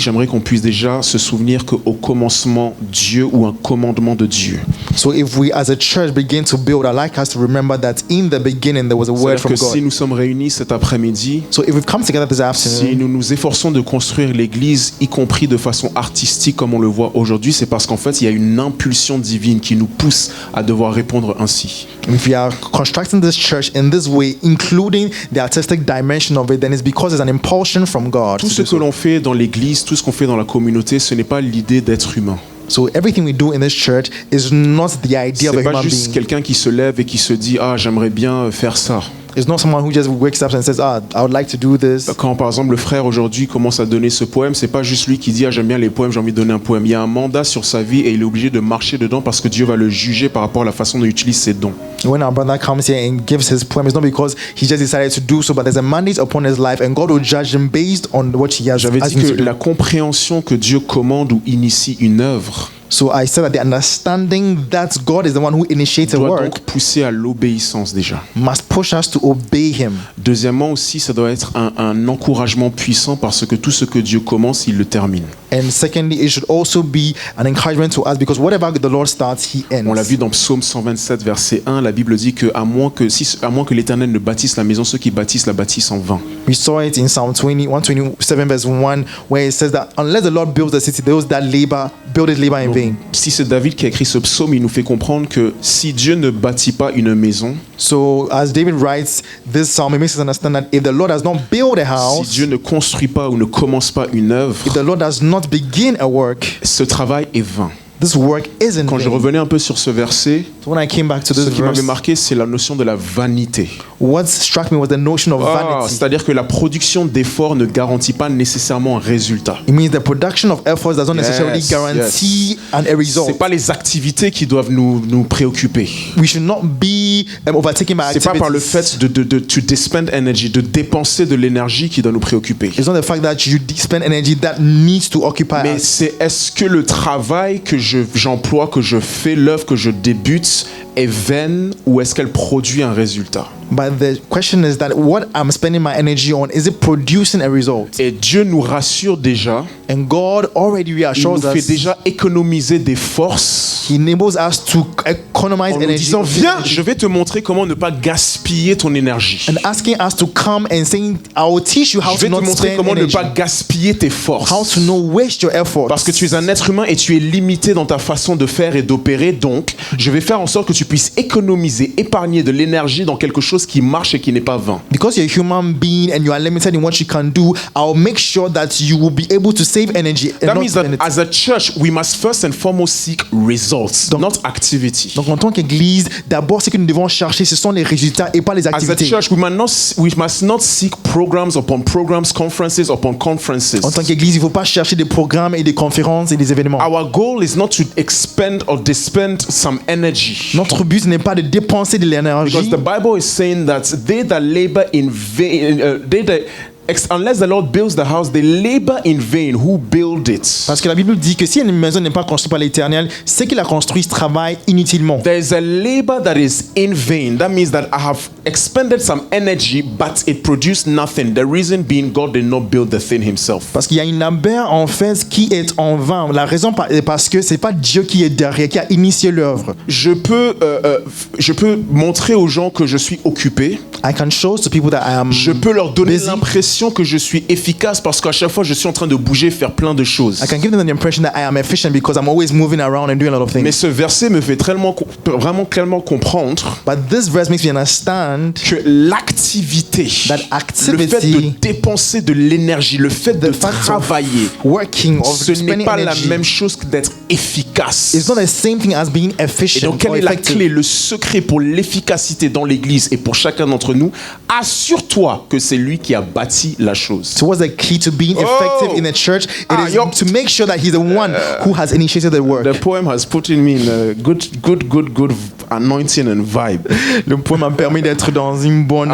j'aimerais qu'on puisse déjà se souvenir qu'au commencement, Dieu ou un commandement de Dieu. So if we as a church begin to build, I'd like us to remember that in the beginning there was a word C'est-à-dire from que si God. nous sommes réunis cet après-midi, So if we've come together this si afternoon, nous nous efforçons de construire l'église, y compris de façon artistique comme on le voit aujourd'hui, c'est parce qu'en fait, il y a une impulsion divine qui nous pousse à devoir répondre ainsi. if we are constructing this church in this way, including the artistic dimension of it, then it's because there's an impulsion from God. Tout to ce do que so. l'on fait dans l'église, tout ce qu'on fait dans la communauté, ce n'est pas l'idée d'être humain. So everything we do in this church is not the idea of a C'est pas human juste being. quelqu'un qui se lève et qui se dit « Ah, j'aimerais bien faire ça ». It's not someone who just wakes up and says, I would like to do this. Quand par exemple le frère aujourd'hui commence à donner ce poème, c'est pas juste lui qui dit ah j'aime bien les poèmes, j'ai envie de donner un poème. Il y a un mandat sur sa vie et il est obligé de marcher dedans parce que Dieu va le juger par rapport à la façon dont il utilise ses dons. When our brother comes here and gives his poem, it's not because he just decided to do so, but there's a mandate upon his life, and God will judge him based on what he has. J'avais dit asked him to que do. la compréhension que Dieu commande ou initie une œuvre So I said that the understanding that God is the one who initiates a doit work donc pousser à l'obéissance déjà. must push us to obey him. Deuxièmement aussi, ça doit être un encouragement puissant parce que tout ce que Dieu commence, il le termine. And secondly, it should also be an encouragement to us because whatever the Lord starts, he ends. On l'a vu dans Psaume 127, verset 1, la Bible dit que à moins que l'Éternel ne bâtisse la maison, ceux qui bâtissent la bâtissent en vain. We saw it in Psalm 127 verse 1 where it says that unless the Lord builds the city, those that build it labor in vain. Si c'est David qui a écrit ce psaume, il nous fait comprendre que si Dieu ne bâtit pas une maison, So as David writes this psalm, it makes us understand that if the Lord does not build a si house, Dieu ne construit pas ou ne commence pas une œuvre, if the Lord does not begin a work, ce travail est vain. this work is in Quand je vain. revenais un peu sur ce verset, So when I came back to ce this qui m'avait verse, marqué, c'est la notion de la vanité. what struck me was the notion of vanity. C'est-à-dire que la production d'efforts ne garantit pas nécessairement un résultat. It means the production of efforts does not necessarily Yes, guarantee a C'est result. pas les activités qui doivent nous préoccuper. We should not be overtaken by C'est pas par le activities. fait de to spend energy, de dépenser de l'énergie qui doit nous préoccuper. It's not the fact that you spend energy that needs to occupy Mais us. c'est est-ce que le travail que j'emploie, que je fais, l'œuvre que je débute est vaine ou est-ce qu'elle produit un résultat? But the question is that what I'm spending my energy on, is it producing a result? Et Dieu nous rassure déjà, And God already il nous reassures fait us. déjà économiser des forces He enables us to economize en nous energy. disant viens, je vais te montrer comment ne pas gaspiller ton énergie. And asking us to come and saying, I will teach you how Je vais to te not montrer spend comment ne energy. pas gaspiller tes forces. How to not waste your efforts. Parce que tu es un être humain et tu es limité dans ta façon de faire et d'opérer. Donc, je vais faire en sorte que tu puisses économiser, épargner de l'énergie dans quelque chose qui marche et qui n'est pas vain. Because you're a human being and you are limited in what you can do, I'll make sure that you will be able to save energy and That not means that spend it. as a church, we must first and foremost seek results, Donc- not activity. Donc en tant qu'église, d'abord ce que nous devons chercher, ce sont les résultats et pas les As a activités. church, we must not seek programs upon programs, conferences upon conferences. En tant qu'église, il ne faut pas chercher des programmes et des conférences et des événements. Our goal is not to expend or dispense some energy. Notre but n'est pas de dépenser de l'énergie. Because the Bible is saying that they that labor in vain, unless the Lord builds the house, they labor in vain who build it. Parce que la Bible dit que si une maison n'est pas construite par l'Éternel, ceux qui la construisent travaillent inutilement. There is a labor that is in vain. That means that I have expended some energy, but it produced nothing. The reason being God did not build the thing himself. Parce qu'il y a une labeur en fait qui est en vain. La raison est parce que c'est pas Dieu qui est derrière, qui a initié l'œuvre. Je peux montrer aux gens que je suis occupé. I can show to people that I am Je peux leur donner busy. l'impression que je suis efficace parce qu'à chaque fois je suis en train de bouger, faire plein de choses. I can give them the impression that I am efficient because I'm always moving around and doing a lot of Mais things. ce verset me fait vraiment clairement comprendre But this verse makes me understand que l'activité, that le fait de activity, dépenser de l'énergie, le fait de the fact of travailler, working, of ce n'est spending pas la energy, même chose que d'être efficace. it's not the same thing as being Et efficient donc, quelle or est la effective. clé, le secret pour l'efficacité dans l'Église et pour chacun d'entre nous? Assure-toi que c'est lui qui a bâti la chose. So what's the key to being effective in the church? It is to make sure that he's the one who has initiated the work. The poem has put in me in a good anointing and vibe. Le poème m'a permis d'être dans une bonne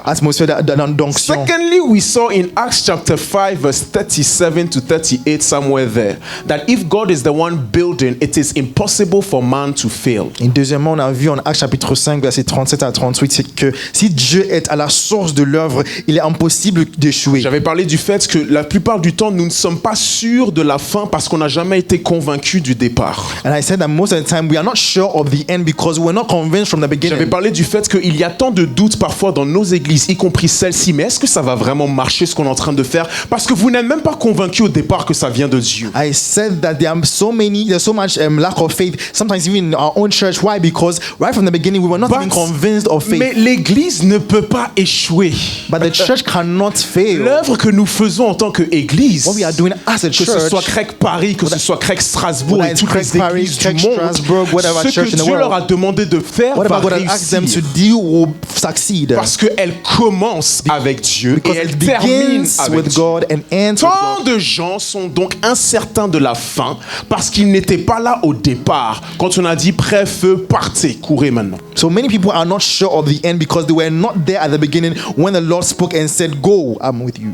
atmosphère d'onction. Secondly, we saw in Acts chapter 5 verse 37 to 38, somewhere there, that if God is the one building, it is impossible for man to fail. Et deuxièmement, on a vu en Actes chapitre 5, verset 37 à 38, c'est que si Dieu est à la source de l'œuvre, il est impossible d'échouer. J'avais parlé du fait que la plupart du temps, nous ne sommes pas sûrs de la fin parce qu'on n'a jamais été convaincus du départ. And I said that most of the time we are not sure of the end because we're not convinced from the J'avais beginning. parlé du fait qu'il y a tant de doutes parfois dans nos églises, y compris celle-ci, mais est-ce que ça va vraiment marcher ce qu'on est en train de faire? Parce que vous n'êtes même pas convaincus au départ que ça vient de Dieu. I said that there's so much lack of faith, sometimes even in our own church. Why? Because right from the beginning we were not even convinced of faith. Mais l'église ne peut pas échouer. But the church cannot fail. L'œuvre que nous faisons en tant qu'église, What we are doing as a que ce church, soit Crec Paris, que ce soit Crec Strasbourg whether et it's toutes Crec les Paris, églises Crec du monde, Strasbourg, whatever ce church que in the Dieu leur a world, demandé de faire va whatever God asks them to réussir. do will succeed. Parce qu'elle commence avec Dieu et Because elle it termine begins avec with Dieu. God and ends with Tant God. de gens sont donc incertains de la fin parce qu'ils n'étaient pas là au départ quand on a dit prêt, feu, partez, courez maintenant. So many people are not sure of the end because they were not there at the beginning when the Lord spoke and said, "Go, I'm with you."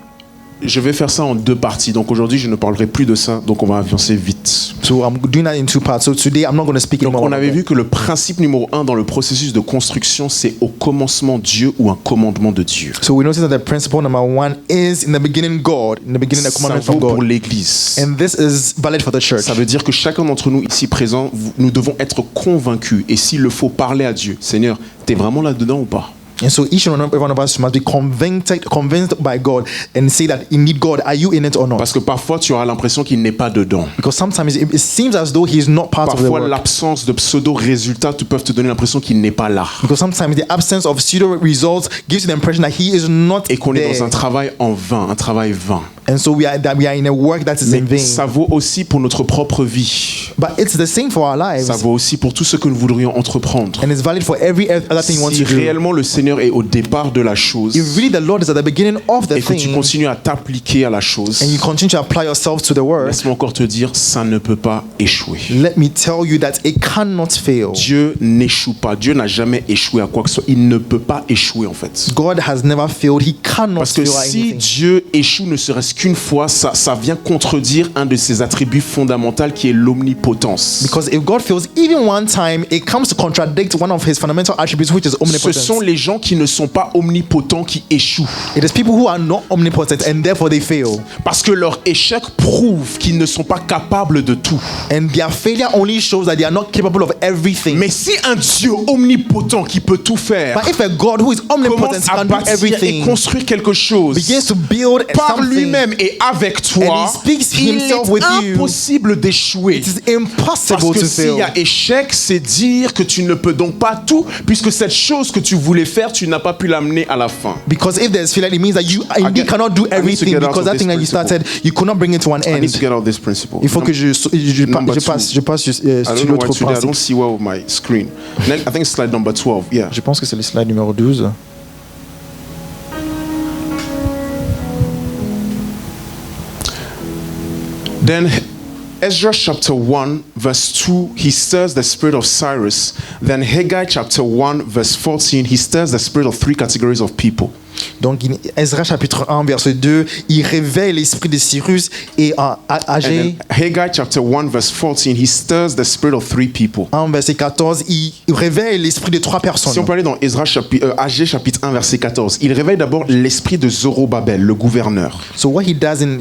Je vais faire ça en deux parties. Donc aujourd'hui, je ne parlerai plus de ça. Donc on va avancer vite. So I'm doing that in two parts. So today I'm not going to speak Donc anymore. on avait vu que le principe numéro 1 dans le processus de construction, c'est au commencement Dieu ou un commandement de Dieu. So we notice that the principle number one is in the beginning God, in the beginning the Ça commandment vaut from pour God. l'Église. And this is valid for the church. Ça veut dire que chacun d'entre nous ici présents, nous devons être convaincus. Et s'il le faut, parler à Dieu. Seigneur, t'es vraiment là-dedans ou pas? And so each and every one of us must be convinced by God and say that indeed God, are you in it or not? Parce que parfois, tu auras l'impression qu'il n'est pas dedans. Because sometimes it seems as though he is not part of the Parfois, work. l'absence de pseudo-résultats peuvent te donner l'impression qu'il n'est pas là. Because sometimes the absence of pseudo results gives you the impression that he is not Et qu'on est there. dans un travail en vain, un travail vain. And so we are in a work that is in Mais vain. ça vaut aussi pour notre propre vie. But it's the same for our lives. Ça vaut aussi pour tout ce que nous voudrions entreprendre. And it's valid for every other thing you want Si to do. réellement le Seigneur est au départ de la chose If really the Lord is at the beginning of the et que tu thing, continues à t'appliquer à la chose, and you continue to apply yourself to the word, laisse-moi encore te dire, ça ne peut pas échouer. let me tell you that it cannot fail. Dieu n'échoue pas. Dieu n'a jamais échoué à quoi que ce soit. Il ne peut pas échouer en fait. God has never failed. He cannot Parce que fail at si anything. Dieu échoue ne serait-ce qu'une fois, ça vient contredire un de ses attributs fondamentaux qui est l'omnipotence. Because if God fails even one time, it comes to contradict one of his fundamental attributes, which is Ce omnipotence. sont les gens qui ne sont pas omnipotents qui échouent. It is people who are not omnipotent and therefore they fail. Parce que leur échec prouve qu'ils ne sont pas capables de tout. And their failure only shows that they are not capable of everything. Mais si un Dieu omnipotent qui peut tout faire But if a God who is omnipotent commence à can do bâtir et everything, construire quelque chose begins to build par something, lui-même et avec toi, and he speaks il himself est with you, impossible d'échouer. it is impossible Parce que to s'il fail. y a échec, c'est dire que tu ne peux donc pas tout, puisque cette chose que tu voulais faire, tu n'as pas pu l'amener à la fin. Because if there's failure, it means that you indeed cannot do I need to everything get out because of that this thing that you principle. started, you could not bring it to an I need end. to get out of this principle. Il faut que je Number passe two. sur I don't know why l'autre today I don't principe. see well with my screen. I think it's slide number 12. Yeah. Je pense que c'est le slide numéro 12. Then Ezra chapter 1 verse 2, he stirs the spirit of Cyrus. Then Haggai chapter 1 verse 14, he stirs the spirit of three categories of people. Donc, in Ezra chapitre 1, verset 2, il réveille l'esprit de Cyrus et And Agé, then Haggai chapter 1 verse 14, he stirs the spirit of three people. 1, verset 14, il réveille l'esprit de trois personnes. Si on peut aller dans Agé chapitre 1 verset 14, il réveille d'abord l'esprit de Zorobabel, le gouverneur. So what he does in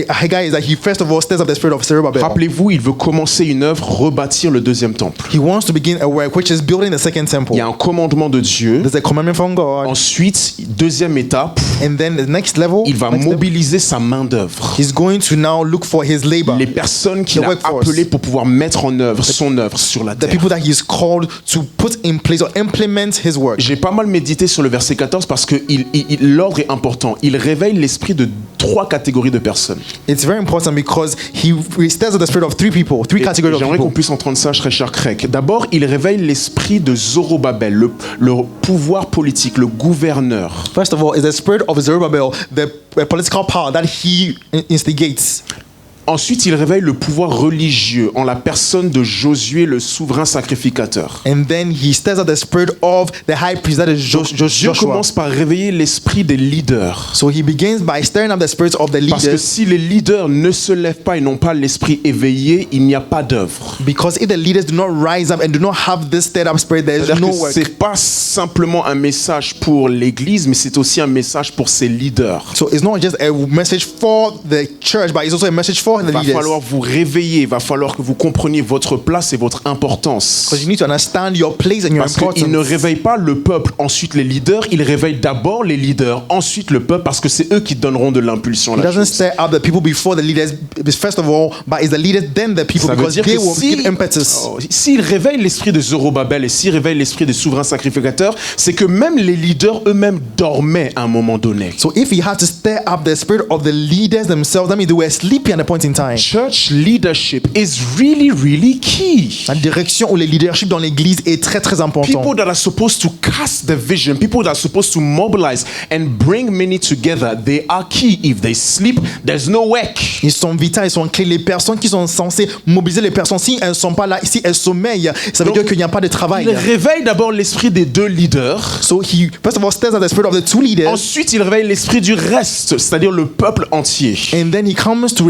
Haggai is that he first of all stirs up the spirit of Zerubbabel. Rappelez-vous, il veut commencer une œuvre, rebâtir le deuxième temple. He wants to begin a work which is building the second temple. Il y a un commandement de Dieu. There's a commandment from God. Ensuite, deuxième étape, And then the next level, il va mobiliser sa main d'œuvre. he's going to now look for his labor. Les personnes qu'il The a workforce. appelées pour pouvoir mettre en œuvre son œuvre sur la The terre. people that he's called to put in place or implement his work. J'ai pas mal médité sur le verset 14 parce que l'ordre est important. Il réveille l'esprit de trois catégories de personnes. It's very important because he stirs up the spirit of three people, three Et categories of j'aimerais qu'on people. puisse entendre ça, très cher Crec. D'abord, il réveille l'esprit de Zorobabel, le pouvoir politique, le gouverneur. First of all, is the spirit of Zerubbabel, the political power that he instigates. Ensuite, il réveille le pouvoir religieux en la personne de Josué, le souverain sacrificateur. And then he stirs up the spirit of the high priest, that is Dieu Joshua. commence par réveiller l'esprit des leaders. So he begins by stirring up the spirits of the Parce que leaders, si les leaders ne se lèvent pas et n'ont pas l'esprit éveillé, il n'y a pas d'œuvre. because if the leaders do not rise up and do not have this stirred up spirit, there is C'est-à-dire no que work. c'est pas simplement un message pour l'église, mais c'est aussi un message pour ses leaders. So it's not just a message for the church, but it's also a message for the Il va leaders. falloir vous réveiller, il va falloir que vous compreniez votre place et votre importance. Because you need to understand your place and your Parce qu'il ne importance. réveille pas le peuple, ensuite les leaders, il réveille d'abord les leaders, ensuite le peuple, parce que c'est eux qui donneront de l'impulsion à He la doesn't chose. stir up the people before the leaders, first of all, but it's the leaders then the people, Ça veut because dire they que will give impetus. s'il réveille l'esprit de Zorobabel et s'il réveille l'esprit des souverains sacrificateurs, c'est que même les leaders eux-mêmes dormaient à un moment donné. So if he had to stir up the spirit of the leaders themselves, that means they were sleepy at a point in time. Church leadership is really, really key. La direction ou le leadership dans l'église est très très important. People that are supposed to cast the vision, people that are supposed to mobilize and bring many together, they are key. If they sleep, there's no work. Ils sont vitaux, ils sont clés. Les personnes qui sont censées mobiliser les personnes, si elles ne sont pas là, si elles sommeillent, ça veut Donc, dire qu'il n'y a pas de travail. Il réveille d'abord l'esprit des deux leaders. So he first of all stirs up the spirit of the two leaders, Ensuite, il réveille l'esprit du reste, c'est-à-dire le peuple entier. and then he comes to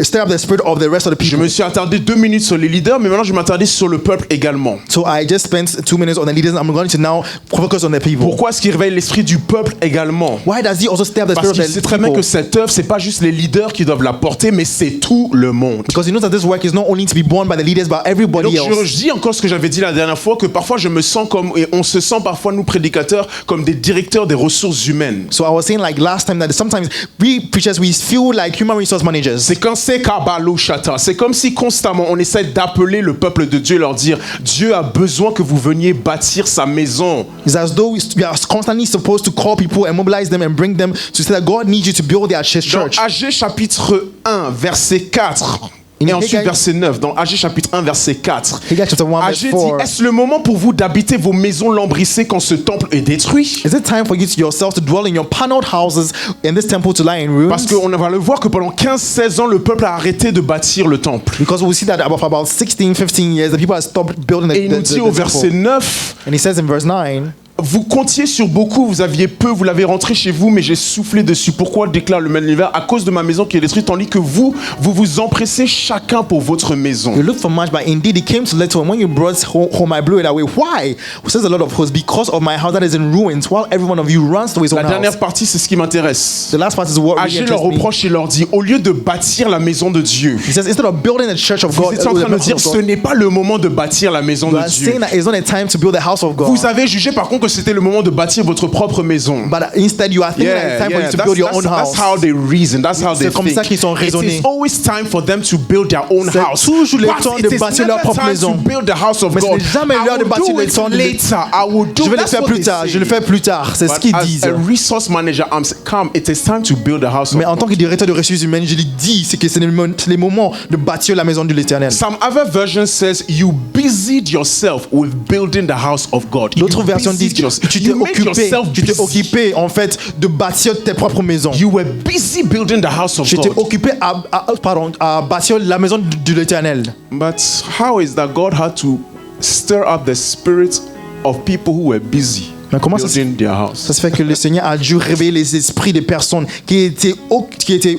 stir up the spirit of the rest of the Je people. me suis attardé 2 minutes sur les leaders, mais maintenant je m'attarder sur le peuple également. So I just spent 2 minutes on the leaders. I'm going to now focus on the people. Pourquoi est-ce qu'il réveille l'esprit du peuple également? Why does he also stir up the Parce spirit qu'il of sait the très bien people? que cette œuvre, c'est pas juste les leaders qui doivent la porter, mais c'est tout le monde. Because he knows that this work is not only to be borne by the leaders, but Donc everybody else. je dis encore ce que j'avais dit la dernière fois, que parfois je me sens comme, et on se sent parfois nous prédicateurs comme des directeurs des ressources humaines. So I was saying like last time that sometimes we preachers, we feel like human resource managers. C'est quand c'est Kabalo Shata, c'est comme si constamment on essaie d'appeler le peuple de Dieu et leur dire Dieu a besoin que vous veniez bâtir sa maison. It's as though we are constantly supposed to call people and mobilize them and bring them to say that God needs you to build their church. Dans Agé chapitre 1 verset 4 et ensuite Haggai- verset 9, dans Agé chapitre 1 verset 4, Haggai chapter 1 verse Agé dit, 4. est-ce le moment pour vous d'habiter vos maisons lambrissées quand ce temple est détruit? Is it time for you to yourself to dwell in your paneled houses and this temple to lie in ruins? Parce qu'on va le voir que pendant 15-16 ans, le peuple a arrêté de bâtir le temple. Because we see that for about 16-15 years, the people have stopped building Et il nous the dit au verset temple. 9, And he says in verse 9, vous comptiez sur beaucoup, vous aviez peu, vous l'avez rentré chez vous, mais j'ai soufflé dessus. Pourquoi déclare le même l'hiver? À cause de ma maison qui est détruite, tandis que vous vous empressez chacun pour votre maison. you look for much, but indeed it came to little. And when you brought home, I blew it away. Why? Says the Lord of hosts, because of my house that is in ruins, while every one of you runs to his own La house. dernière partie, c'est ce qui m'intéresse. The last part is what really Agé leur interests me. reproche et leur dit, au lieu de bâtir la maison de Dieu, He says, instead of building the church of vous God, étiez en train de dire, ce n'est pas le moment de bâtir la maison you de are Dieu. saying that it's not a time to build the house of God. Vous avez jugé par contre que c'était le moment de bâtir votre propre maison. But instead, you are thinking that it's time for you to build your own house. That's how they reason. That's how they C'est comme ça qu'ils sont think. It raisonnés. is always time for them to build their own C'est house. toujours le But temps it de is bâtir leur never propre time maison. to build the house of Mais ce God. n'est jamais I l'heure de will bâtir do le it temps de- later. I will do. Je vais le That's faire what plus they tard. say. Je le fais plus tard. C'est ce But qu'ils as disent. a resource manager, I'm saying, come, it is time to build the house of Mais en God. tant que directeur de ressources humaines, je lui dis c'est que c'est les moments de bâtir la maison de l'Éternel. Some other version says you busied yourself with building the house of God. D'autres You versions disent busied que tu t'es you made occupé, yourself busy. en fait de bâtir tes propres maisons. You were busy building the house of Tu t'es God. occupé à bâtir la maison de l'Éternel. But how is that God had to stir up the spirit of people who were busy Mais comment ça se- building their house? Ça se fait que le Seigneur a dû réveiller les esprits des personnes qui étaient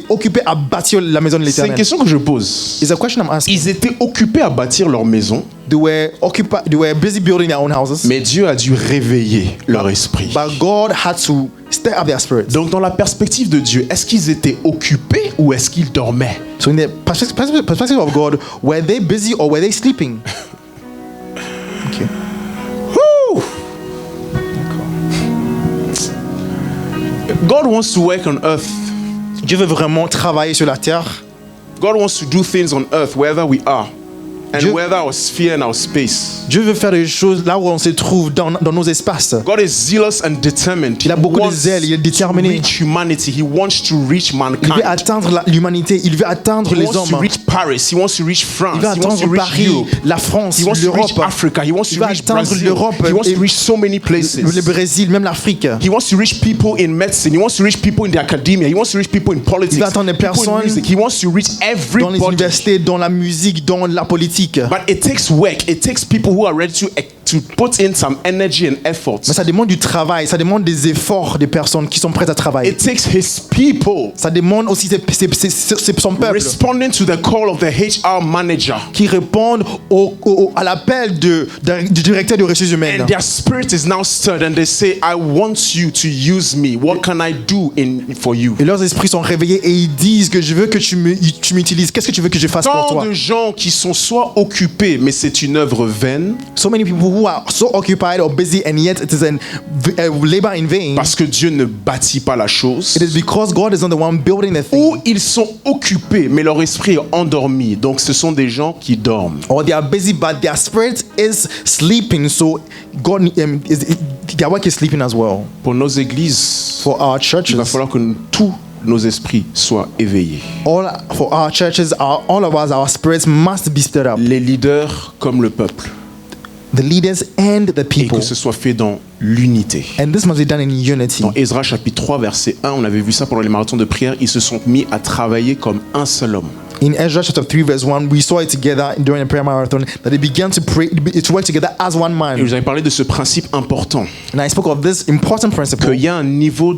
occupées à bâtir la maison de C'est une l'Éternel. question que je pose. It's a question I'm asking. Ils étaient occupés à bâtir leur maison, They were busy building their own houses, mais Dieu a dû réveiller leur esprit. but God had to stir up their spirits. Donc dans la perspective de Dieu, est-ce qu'ils étaient occupés ou est-ce qu'ils dormaient? So in the perspective of God, were they busy or were they sleeping? Okay. Woo! God wants to work on earth. Dieu veut vraiment travailler sur la terre. God wants to do things on earth wherever we are. and Dieu, whether our sphere and our space. Dieu veut faire des choses là où on se trouve dans nos espaces. God is zealous and determined. Il a beaucoup de zèle, il est to déterminé. reach humanity. He wants to reach Il mankind. veut atteindre l'humanité, il veut atteindre He les wants to hommes. reach Paris. He wants to reach France. Il veut He wants to atteindre reach Paris, Europe. la France, He wants to l'Europe, reach Africa. He wants Il to va reach atteindre Brazil. l'Europe He wants et- to reach so many le places. Brésil, même l'Afrique. He wants to reach people in medicine. He wants to reach people in the academia. He wants to reach people in politics. Il va atteindre les people in personnes music. He wants to reach Dans les everybody. universités, dans la musique, dans la politique. But it takes work. It takes people who are ready to put in some energy and effort. Mais ça demande du travail, ça demande des efforts des personnes qui sont prêtes à travailler. It takes his people Ça demande aussi son peuple responding to the call of the HR manager. qui répondent à l'appel du directeur des ressources humaines. And their spirit is now stirred and they say, I want you to use me. What can I do for you? Et leurs esprits sont réveillés et ils disent que je veux que tu m'utilises. Qu'est-ce que tu veux que je fasse pour Tant toi? de gens qui sont soit occupés, mais c'est une œuvre vaine, So many people who are so occupied or busy and yet it is a labor in vain. parce que Dieu ne bâtit pas la chose. It is because God is not the one building the thing. Ou ils sont occupés, mais leur esprit est endormi. Donc ce sont des gens qui dorment. Or they are busy but their spirit is sleeping. So God their work is sleeping as well. Pour nos églises, For our il churches, va falloir que tous nos esprits soient éveillés. for our churches, all of us, our spirits must be stirred up. Les leaders comme le peuple. The leaders and the Et people. que ce soit fait dans l'unité. And this must be done in unity. Dans Ezra chapitre 3 verset 1, on avait vu ça pendant les marathons de prière, ils se sont mis à travailler comme un seul homme. In Ezra chapter 3 verse 1, we saw it together during a prayer marathon that they began to pray, to work together as one Et man. je vous avais parlé de ce principe important, And I spoke of this important principle qu'il y a un niveau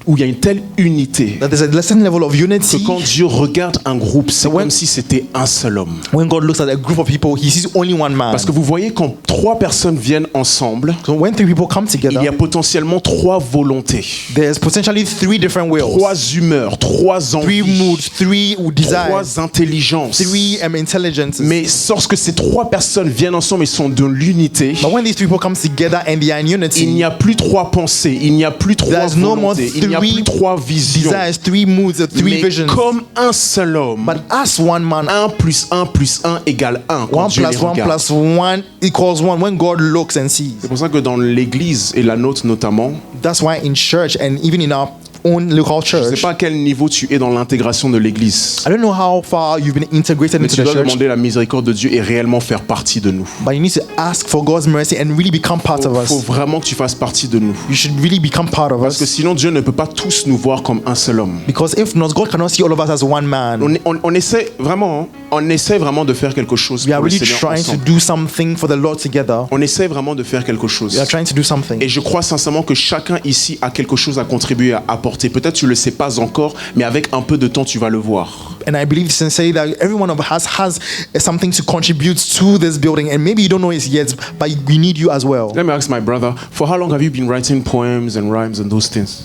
où il y a une telle unité that there's a certain level of que unity. quand Dieu regarde un groupe, c'est when- comme si c'était un seul homme. When God looks at a group of people, He sees only one man. Parce que vous voyez, quand trois personnes viennent ensemble, So when three people come il y a together, potentiellement trois volontés, there's potentially three different wills, trois humeurs, trois three envies, moods, three desires, trois intelligences. three intelligences. Mais lorsque ces trois personnes viennent ensemble et sont de l'unité, But when these people come together and they are in il unity, n'y a plus trois pensées, il n'y a plus trois There's no more volontés, il n'y a three plus trois visions. desires, three moods, three Mais visions. comme un seul homme, But as one man, 1 plus 1 plus 1 égale 1. Quand one Dieu les plus one regarde. plus one equals one. When God looks and sees, C'est pour ça que dans l'église et la nôtre notamment, that's why in church and even in our own local je ne sais church, pas à quel niveau tu es dans l'intégration de l'église, I don't know how far you've been integrated mais into tu the dois church, demander la miséricorde de Dieu et réellement faire partie de nous. but you need to ask for God's mercy and really become part of Il faut us. vraiment que tu fasses partie de nous. You should really become part of Parce que us. sinon Dieu ne peut pas tous nous voir comme un seul homme. Because if not, God cannot see all of us as one man. On essaie vraiment, de faire quelque chose We are pour le really Seigneur trying to ensemble. do something for the Lord together. On essaie vraiment de faire quelque chose. We are trying to do something. Et je crois sincèrement que chacun ici a quelque chose à contribuer, à apporter. Peut-être tu ne le sais pas encore, mais avec un peu de temps, tu vas le voir. And I believe sincerely that every one of us has something to contribute to this building. And maybe you don't know it yet, but we need you as well. Let me ask my brother, for how long have you been writing poems and rhymes and those things?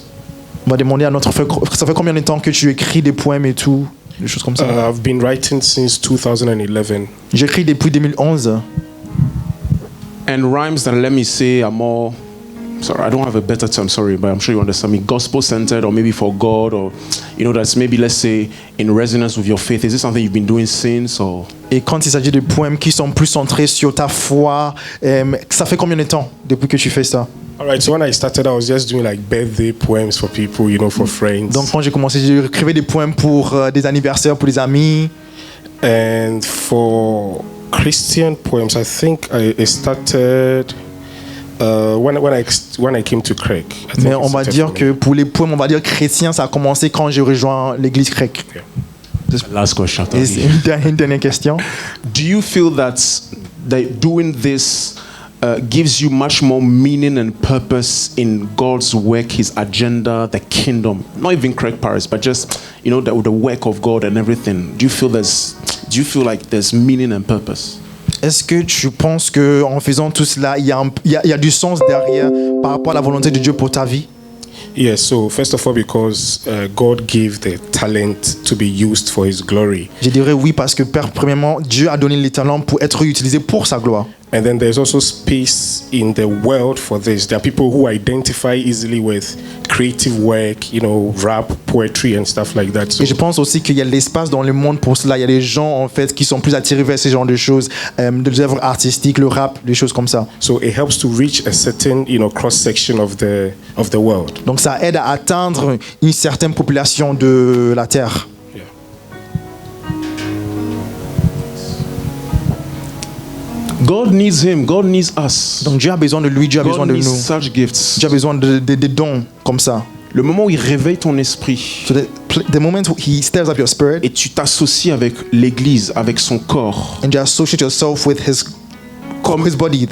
On va demander à notre frère, ça fait combien de temps que tu écris des poèmes et tout, des choses comme ça. I've been writing since 2011. J'écris depuis 2011. And rhymes that, let me say, are more, sorry, I don't have a better term, sorry, but I'm sure you understand me, gospel-centered or maybe for God, or, you know, that's maybe, let's say, in resonance with your faith. Is this something you've been doing since, or? Et quand il s'agit de poèmes qui sont plus centrés sur ta foi, ça fait combien de temps depuis que tu fais ça? All right, so when I started, I was just doing like birthday poems for people, you know, for friends. Donc quand j'ai commencé, j'écrivais des poèmes pour des anniversaires, pour des amis. And for Christian poems, I think I started when I came to Craig. I think Mais it on va started dire for me. que pour les poèmes, on va dire chrétiens, ça a commencé quand j'ai rejoint l'église grecque. Last question. Et c'est une dernière question. Do you feel that doing this gives you much more meaning and purpose in God's work, His agenda, the kingdom? Not even Craig Paris, but just, you know, the work of God and everything. Do you feel like there's meaning and purpose? Est-ce que tu penses que en faisant tout cela, il y a du sens derrière par rapport à la volonté de Dieu pour ta vie? Yes, so first of all, because God gave the talent to be used for His glory. Je dirais oui parce que premièrement, Dieu a donné les talents pour être utilisés pour sa gloire. And then there's also space in the world for this. There are people who identify easily with creative work, rap, poetry and stuff like that. So, Et je pense aussi qu'il y a de l'espace dans le monde pour cela. Il y a des gens en fait qui sont plus attirés vers ce genre de choses, des œuvres artistiques, le rap, des choses comme ça. so it helps to reach a certain, cross section of the world. Donc ça aide à atteindre une certaine population de la terre. Yeah. God needs him. God needs us. Donc Dieu a besoin de lui, Dieu a besoin God de needs nous. such gifts. Dieu a besoin de dons comme ça. Le moment où il réveille ton esprit So the moment he stirs up your spirit et tu t'associes avec l'Église, avec son corps, and you associate yourself with his body,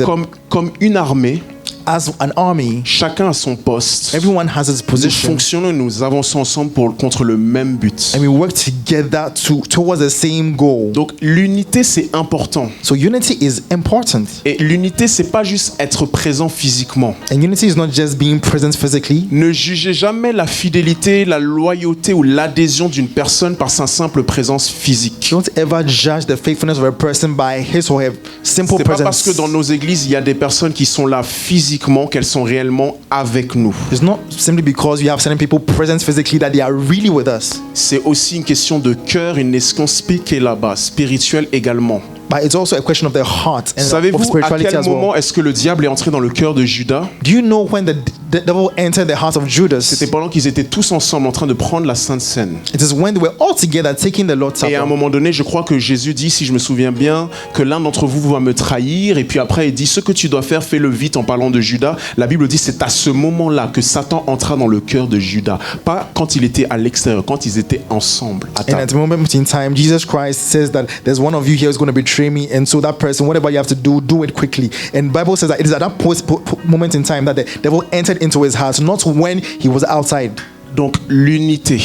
comme une armée, as an army, chacun a son poste. everyone has his Nous position, fonctionnons, nous avançons ensemble contre le même but. and we work together towards the same goal. Donc l'unité c'est important. So unity is important, Et l'unité c'est pas juste être présent physiquement. and unity is not just being present physically. Ne jugez jamais la fidélité, la loyauté ou l'adhésion d'une personne par sa simple présence physique. Don't ever judge the faithfulness of a person by his or her simple C'est pas parce que presence. dans nos églises il y a des personnes qui sont là physiquement qu'elles sont réellement avec nous. It's not simply because you have certain people present physically that they are really with us, C'est aussi une question de cœur, une question là-bas, spirituelle également. but it's also a question of their heart and of Savez-vous à spirituality quel as well. moment est-ce que le diable est entré dans le cœur de Judas? Do you know when the devil entered the heart of Judas? C'était pendant qu'ils étaient tous ensemble en train de prendre la Sainte Seine. It is when they were all together taking the Lord's Et à un Supper. moment donné, je crois que Jésus dit, si je me souviens bien, que l'un d'entre vous va me trahir. Et puis après, il dit, ce que tu dois faire, fais-le vite en parlant de Judas. La Bible dit, c'est à ce moment-là que Satan entra dans le cœur de Judas. Pas quand il était à l'extérieur, quand ils étaient ensemble à And table. at the moment in time, Jesus Christ says that there's one of you here who's going to betray me, and so that person, whatever you have to do it quickly. And Bible says that it is at that moment in time that the devil entered into his heart, not when he was outside. Donc l'unité,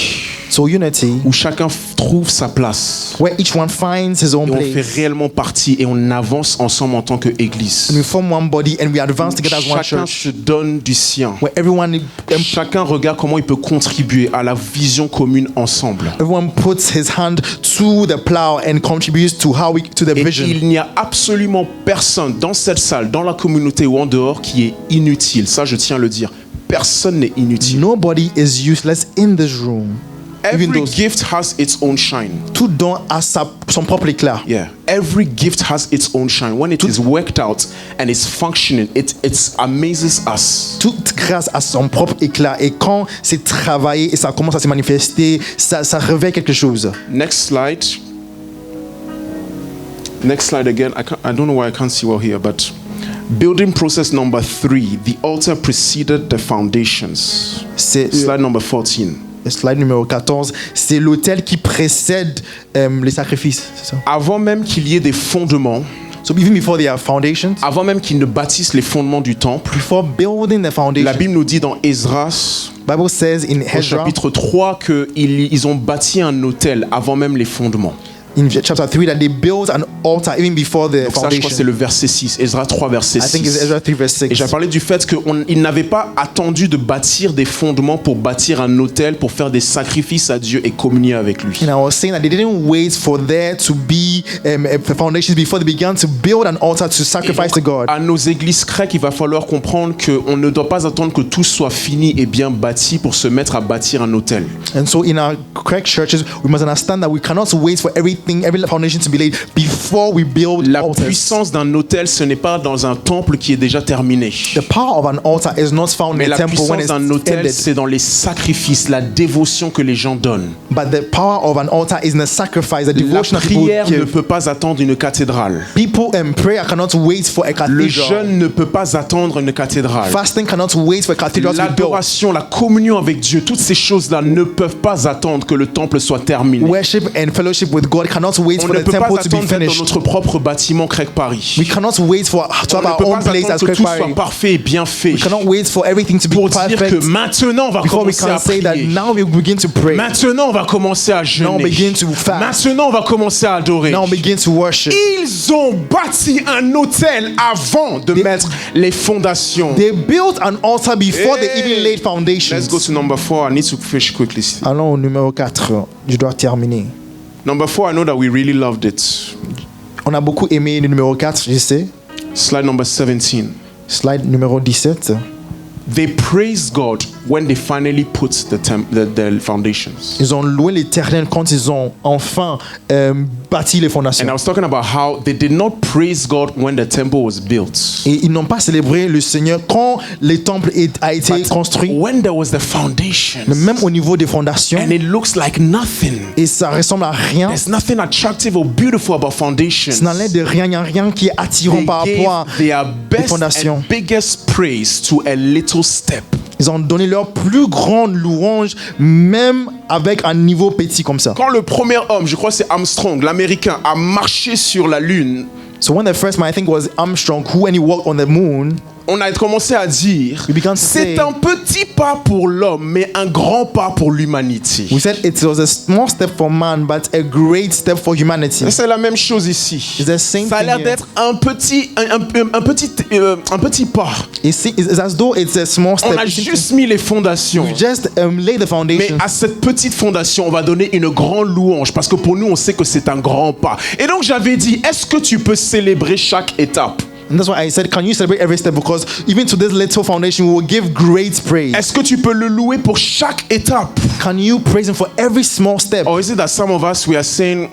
So unity, où chacun trouve sa place. where each one finds his own Et on fait place, réellement partie et on avance ensemble en tant and qu'Église. we form one body and we advance together as one Chacun church, se donne du sien. where everyone Chacun regarde comment il peut contribuer à la vision commune ensemble. everyone puts his hand to the plow and contributes to to the Et vision. il n'y a absolument personne dans cette salle, dans la communauté ou en dehors qui est inutile. Ça, je tiens à le dire. Personne n'est inutile. Nobody is useless in this room. Even Every those gift has its own shine. tout don a son propre éclat. Yeah. Every gift has its own shine. When it is worked out and it's functioning, it amazes us. Toute grâce a son propre éclat, et quand c'est travaillé et ça commence à se manifester, ça révèle quelque chose. Next slide. Next slide again. I don't know why I can't see well here, but building process number 3. The altar preceded the foundations. C'est Slide number 14. slide numéro 14, c'est l'autel qui précède les sacrifices, c'est ça? Avant même qu'il y ait des fondements, So even before there are foundations, avant même qu'ils ne bâtissent les fondements du temple, before building the la foundation, Bible nous dit dans Esdras, Bible says in au Ezra, chapitre 3, qu'ils ont bâti un autel avant même les fondements. in chapter 3, that they built an altar even before the Donc ça, je crois que c'est foundation. le verset 6. Esdras 3, verset I think it's 6. Ezra 3 verse Et j'ai 6. parlé du fait qu'ils n'avaient pas attendu de bâtir des fondements pour bâtir un autel, pour faire des sacrifices à Dieu et communier avec lui. And I was saying that they didn't wait for there to be foundations before they began to build an altar to Et sacrifice to donc, God. à nos églises grecques, il va falloir comprendre qu'on ne doit pas attendre que tout soit fini et bien bâti pour se mettre à bâtir un autel. And so in our correct churches, we must understand that we cannot wait for every foundation to be laid before we build La altars. puissance d'un autel, ce n'est pas dans un temple qui est déjà terminé. The power of an altar is not found Mais in la a temple when puissance it's d'un autel, ended. c'est dans les sacrifices, la dévotion que les gens donnent. But the power of an altar is in the sacrifice, the La devotion that people prière ne give. peut pas attendre une cathédrale. People in prayer cannot wait for a Le cathedral. jeûne ne peut pas attendre une cathédrale. Fasting cannot wait for a cathedral to be built. L'adoration, la communion avec Dieu, toutes ces choses-là ne peuvent pas attendre que le temple soit terminé. Worship and fellowship with God cannot wait On for ne the peut pas temple to be attendre d'être dans finished. notre propre bâtiment Craig Paris. We cannot wait to On have ne our peut own pas place attendre as que Craig tout soit Parry. parfait et bien fait We cannot wait for everything to be pour dire que perfect maintenant on va before we commencer à can say that prier. now we begin to pray. Maintenant on va commencer à Now jeûner. begin to fast. Maintenant on va commencer à adorer. Now begin to worship. Ils ont bâti un autel avant de mettre les fondations. They built an altar before they Hey. even laid Let's go foundations. to number 4. I need to finish quickly. Allons au numéro 4. Je dois terminer. Number 4, I know that we really loved it. On a beaucoup aimé le numéro 4, je sais. Slide number 17. Slide numéro 17. They praised God when they finally put the foundations. Ils ont loué l'Éternel quand ils ont enfin bâti les And I fondations. was talking about how they did not praise God when the temple was built. Et ils n'ont pas célébré le Seigneur quand le temple a été construit, When there was the foundations, mais même au niveau des fondations, and it looks like nothing. et ça ressemble à rien. There's nothing attractive or beautiful about foundations. Ça n'en est de rien, il n'y a rien qui est attirant They par gave rapport à their les best fondations. and biggest praise to a little step. Ils ont donné leur plus grande louange, même avec un niveau petit comme ça. Quand le premier homme, je crois que c'est Armstrong, l'Américain, a marché sur la Lune, So when the first man, I think, was Armstrong, who when he walked on the moon, on a commencé à dire, We began to c'est say- un petit pas pour l'homme, mais un grand pas pour l'humanité. we said it was a small step for man, but a great step for humanity. Et c'est la même chose ici. It's the same Ça a thing l'air here. d'être un petit pas. It's as though it's a small On step. a juste mis les fondations. We just lay the Mais foundation. à cette petite fondation, on va donner une grande louange parce que pour nous, on sait que c'est un grand pas. Et donc, j'avais dit, est-ce que tu peux célébrer chaque étape? And that's why I said, can you celebrate every step? Because even to this little foundation, we will give great praise. Est-ce que tu peux le louer pour chaque étape? Can you praise him for every small step? Or is it that some of us, we are saying,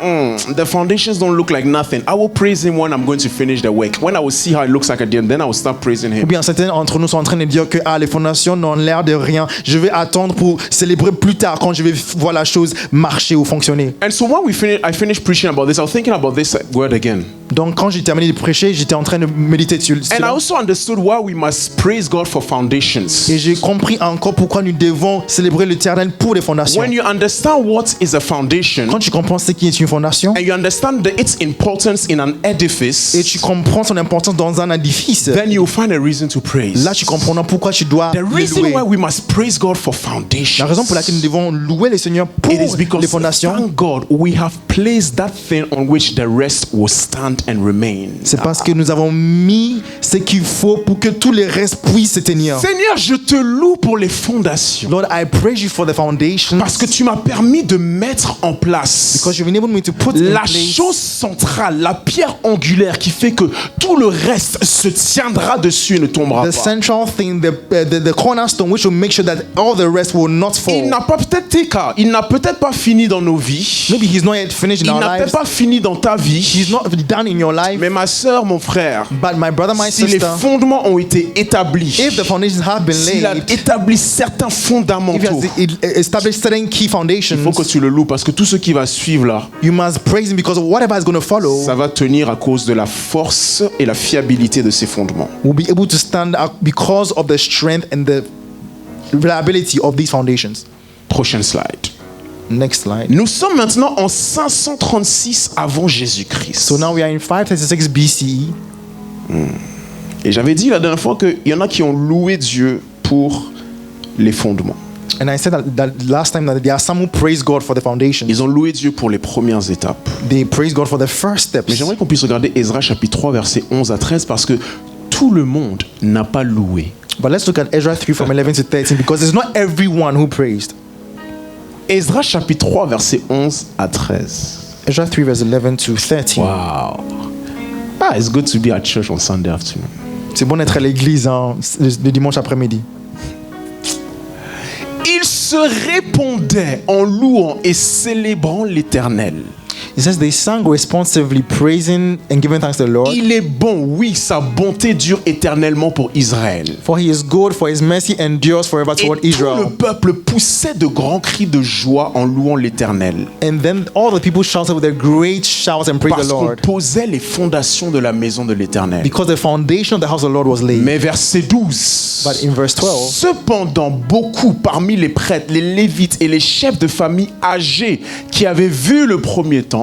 the foundations don't look like nothing. I will praise him when I'm going to finish the work. When I will see how it looks like at the end, then I will start praising Ou him. bien certains d'entre nous sont en train de dire que les fondations n'ont l'air de rien. Je vais attendre pour célébrer plus tard quand je vais voir la chose marcher ou fonctionner. And so when I finished preaching about this, I was thinking about this word again. Donc quand j'ai terminé de prêcher, j'étais en train de méditer sur And I cela. also understood why we must praise God for foundations. Et j'ai compris encore pourquoi nous devons célébrer l'Éternel pour les fondations. When you understand what is a foundation, Quand tu comprends ce qui est une fondation and you understand its importance in an edifice, et tu comprends son importance dans un édifice, then you'll find a reason to praise. là tu comprendras pourquoi tu dois The le reason louer. why we must praise God for foundations, La raison pour laquelle nous devons louer le Seigneur pour it is les because, fondations, thank God, we have placed that thing on which the rest will stand and remain. c'est parce que nous avons mis ce qu'il faut pour que tous les restes puissent se tenir. Seigneur, je te loue pour les fondations. Lord, I praise you for the foundation Parce que tu m'as permis de mettre en place because you've enabled me to put in la place chose centrale, la pierre angulaire qui fait que tout le reste se tiendra dessus et ne tombera the pas. central thing, the cornerstone, which will make sure that all the rest will not Il fall. n'a pas peut-être tes cas, il n'a peut-être pas fini dans nos vies. Maybe he's not yet finished in Il our n'a peut-être lives. pas fini dans ta vie. He's not done in your life. Mais ma sœur, mon frère, But my brother, my si les sister, fondements ont été établis, if the foundations have been s'il a laid, établi certains if he fondamentaux, has established certain key il faut foundations, que tu le loues parce que tout ce qui va suivre là, you must praise him because whatever is going to follow ça va tenir à cause de la force et la fiabilité de ces fondements. will be able to stand up because of the strength and the reliability of these foundations. Prochaine slide. Next slide. Nous sommes maintenant en 536 avant Jésus-Christ. So now we are in 536 BCE. Et j'avais dit la dernière fois qu'il y en a qui ont loué Dieu pour les fondements. And I said that last time that there are some who praise God for the foundations. Ils ont loué Dieu pour les premières étapes. They praise God for the first steps. Mais j'aimerais qu'on puisse regarder Ezra chapitre 3 versets 11 à 13 parce que tout le monde n'a pas loué. But let's look at Ezra 3 from 11 to 13 because it's not everyone who praised. Ezra chapitre 3 versets 11 à 13. Ezra 3 verse 11 to 13. Wow. Ah, it's good to be at church on Sunday afternoon. C'est bon d'être à l'église le dimanche après-midi. Ils se répondaient en louant et célébrant l'Éternel. It says they sang responsively, praising and giving thanks to the Lord. Il est bon, oui, sa bonté dure éternellement pour Israël. For he is good, for his mercy endures forever Et toward tout le Israel. peuple poussait de grands cris de joie en louant l'Éternel. And then all the people shouted with a great shout and praised Parce the qu'on Lord. posait les fondations de la maison de l'Éternel. Because the foundation of the house of the Lord was laid. Mais verset 12. But in verse 12, Cependant, beaucoup parmi les prêtres, les lévites et les chefs de famille âgés qui avaient vu le premier temple,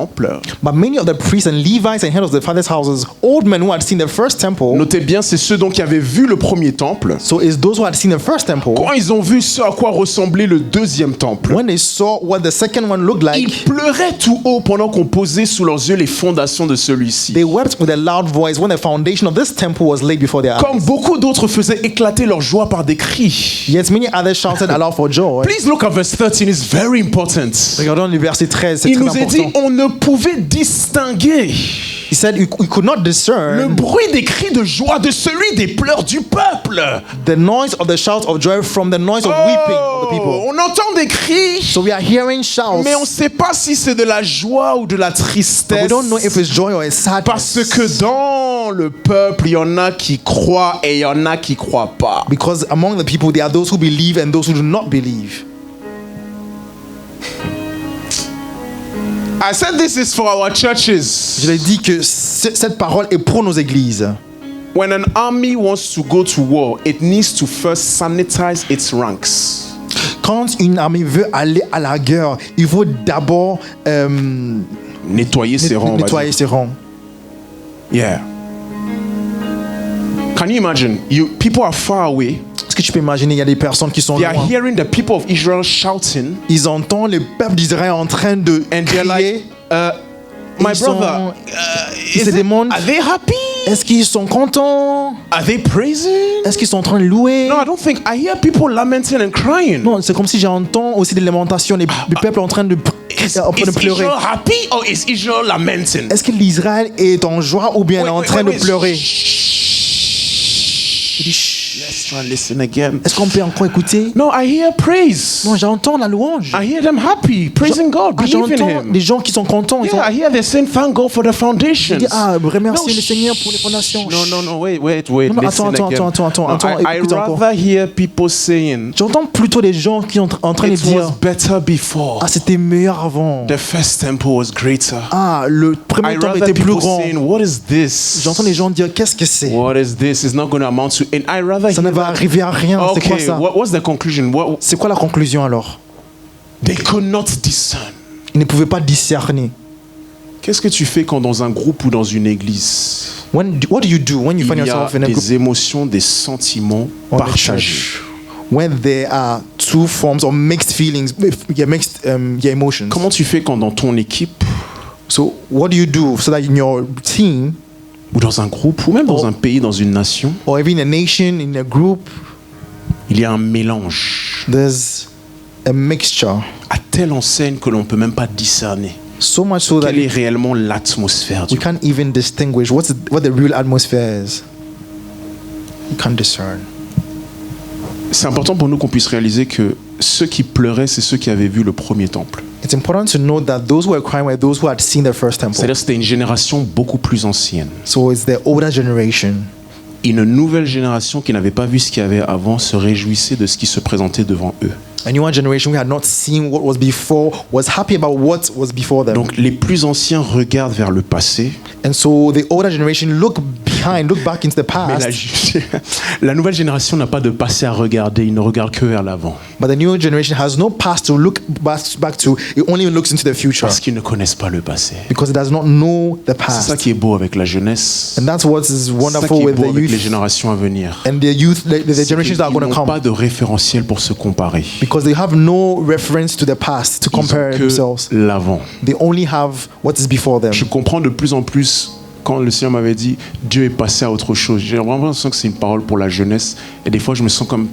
but many of the priests and Levites and heads of the fathers' houses, old men who had seen the first temple, notez bien, c'est ceux donc qui avaient vu le premier temple. so it's those who had seen the first temple, Quand ils ont vu ce à quoi ressemblait le deuxième temple, when they saw what the second one looked ils like, pleuraient tout haut pendant qu'on posait sous leurs yeux les fondations de celui-ci. they wept with a loud voice when the foundation of this temple was laid before their Comme eyes. beaucoup d'autres faisaient éclater leur joie par des cris. Yet many others shouted aloud for joy. Please look at verse 13, it's very important. Regardons le verset 13, c'est Il très nous est dit, important. on ne pouvait distinguer He said he could not Le discern bruit des cris de joie de celui des pleurs du peuple. the noise of the shouts of joy from the noise of weeping of the people. On entend des cris, So we are hearing shouts, mais on ne sait pas si c'est de la joie ou de la but tristesse. we don't know if it's joy or it's sadness. Parce que dans le peuple, il y en a qui croient et il y en a qui croient pas. Because among the people, there are those who believe and those who do not believe. I said this is for our churches. Je l'ai dit que cette parole est pour nos églises. When an army wants to go to war, it needs to first sanitize its ranks. Quand une armée veut aller à la guerre, il faut d'abord Nettoyer ses rangs. on va nettoyer dire. ses rangs. Yeah. Can you imagine? People are far away. Est-ce que tu peux imaginer, il y a des personnes qui sont They are loin. hearing the people of Israel shouting, Ils entendent le peuple d'Israël en train de and they're crier. like, "My Ils sont- brother, ils se demandent, are they happy? est-ce qu'ils sont contents? Are they praising?" Est-ce qu'ils sont en train de louer? No, I don't think. I hear people lamenting and crying. Non, c'est comme si j'entends aussi des lamentations, du peuple en train de pleurer. Israel happy or is Israel lamenting? Est-ce que l'Israël est en joie ou bien en train de pleurer? Let's try and listen again. Est-ce qu'on peut encore écouter? No, I hear praise. Non, j'entends la louange. I hear them happy, praising God, believing J'entends Him. des gens qui sont contents. Ils Yeah, I hear they saying thank God for the foundations. disent, remerciez No, le Seigneur pour les fondations. No, wait. Non, mais Listen attends, again. attends, I écoute encore. rather hear people saying, J'entends plutôt des gens qui sont en train de it dire, was better before. c'était meilleur avant. The first temple was greater. Le I premier temple rather était plus people grand. saying, what is this? J'entends les gens dire, qu'est-ce que c'est? What is this? It's not going to amount to. And I rather Ça ne hear va that. arriver à rien. C'est quoi Okay, ça? what's the conclusion? C'est quoi la conclusion alors? They could not discern. Ils ne pouvaient pas discerner. Qu'est-ce que tu fais quand dans un groupe ou dans une église, What do you do when you find il y a yourself in a group des émotions, des sentiments or a partagés? church when there are two forms of mixed feelings, mixed emotions? Comment tu fais quand dans ton équipe So what do you do so that in your team ou dans un groupe ou même dans un pays, dans une nation, or even in a nation, in a group, il y a un mélange there's a mixture, à telle enseigne que l'on ne peut même pas discerner so much so that quelle est réellement l'atmosphère du we can't even distinguish what the real atmosphere is. We can't discern. C'est important pour nous qu'on puisse réaliser que ceux qui pleuraient, c'est ceux qui avaient vu le premier temple. It's important to note that those who were crying were those who had seen the first temple. C'est-à-dire que c'était une génération beaucoup plus ancienne. So it's the older generation. Une nouvelle génération qui n'avait pas vu ce qu'il y avait avant se réjouissait de ce qui se présentait devant eux. A newer generation who had not seen what was before was happy about what was before them. Donc les plus anciens regardent vers le passé, And so the older generation look back into the mais past. la nouvelle génération n'a pas de passé à regarder, ils ne regardent que vers l'avant. But the newer generation has no past to look back to. It only looks into the future Parce qu'ils ne connaissent pas le passé. because it does not know the C'est ça past. qui est beau avec la jeunesse. And that's what is C'est ça wonderful qui est with beau the avec les youth générations à venir. and the youth, the C'est generations that are qu'ils going to n'ont pas come, de référentiel pour se comparer. because they have no reference to the past to Ils ont compare que themselves. l'avant. They only have what is before them. Je comprends de plus en plus quand le Seigneur m'avait dit Dieu est passé à autre chose. J'ai vraiment l'impression que c'est une parole pour la jeunesse. Et des fois, je me sens comme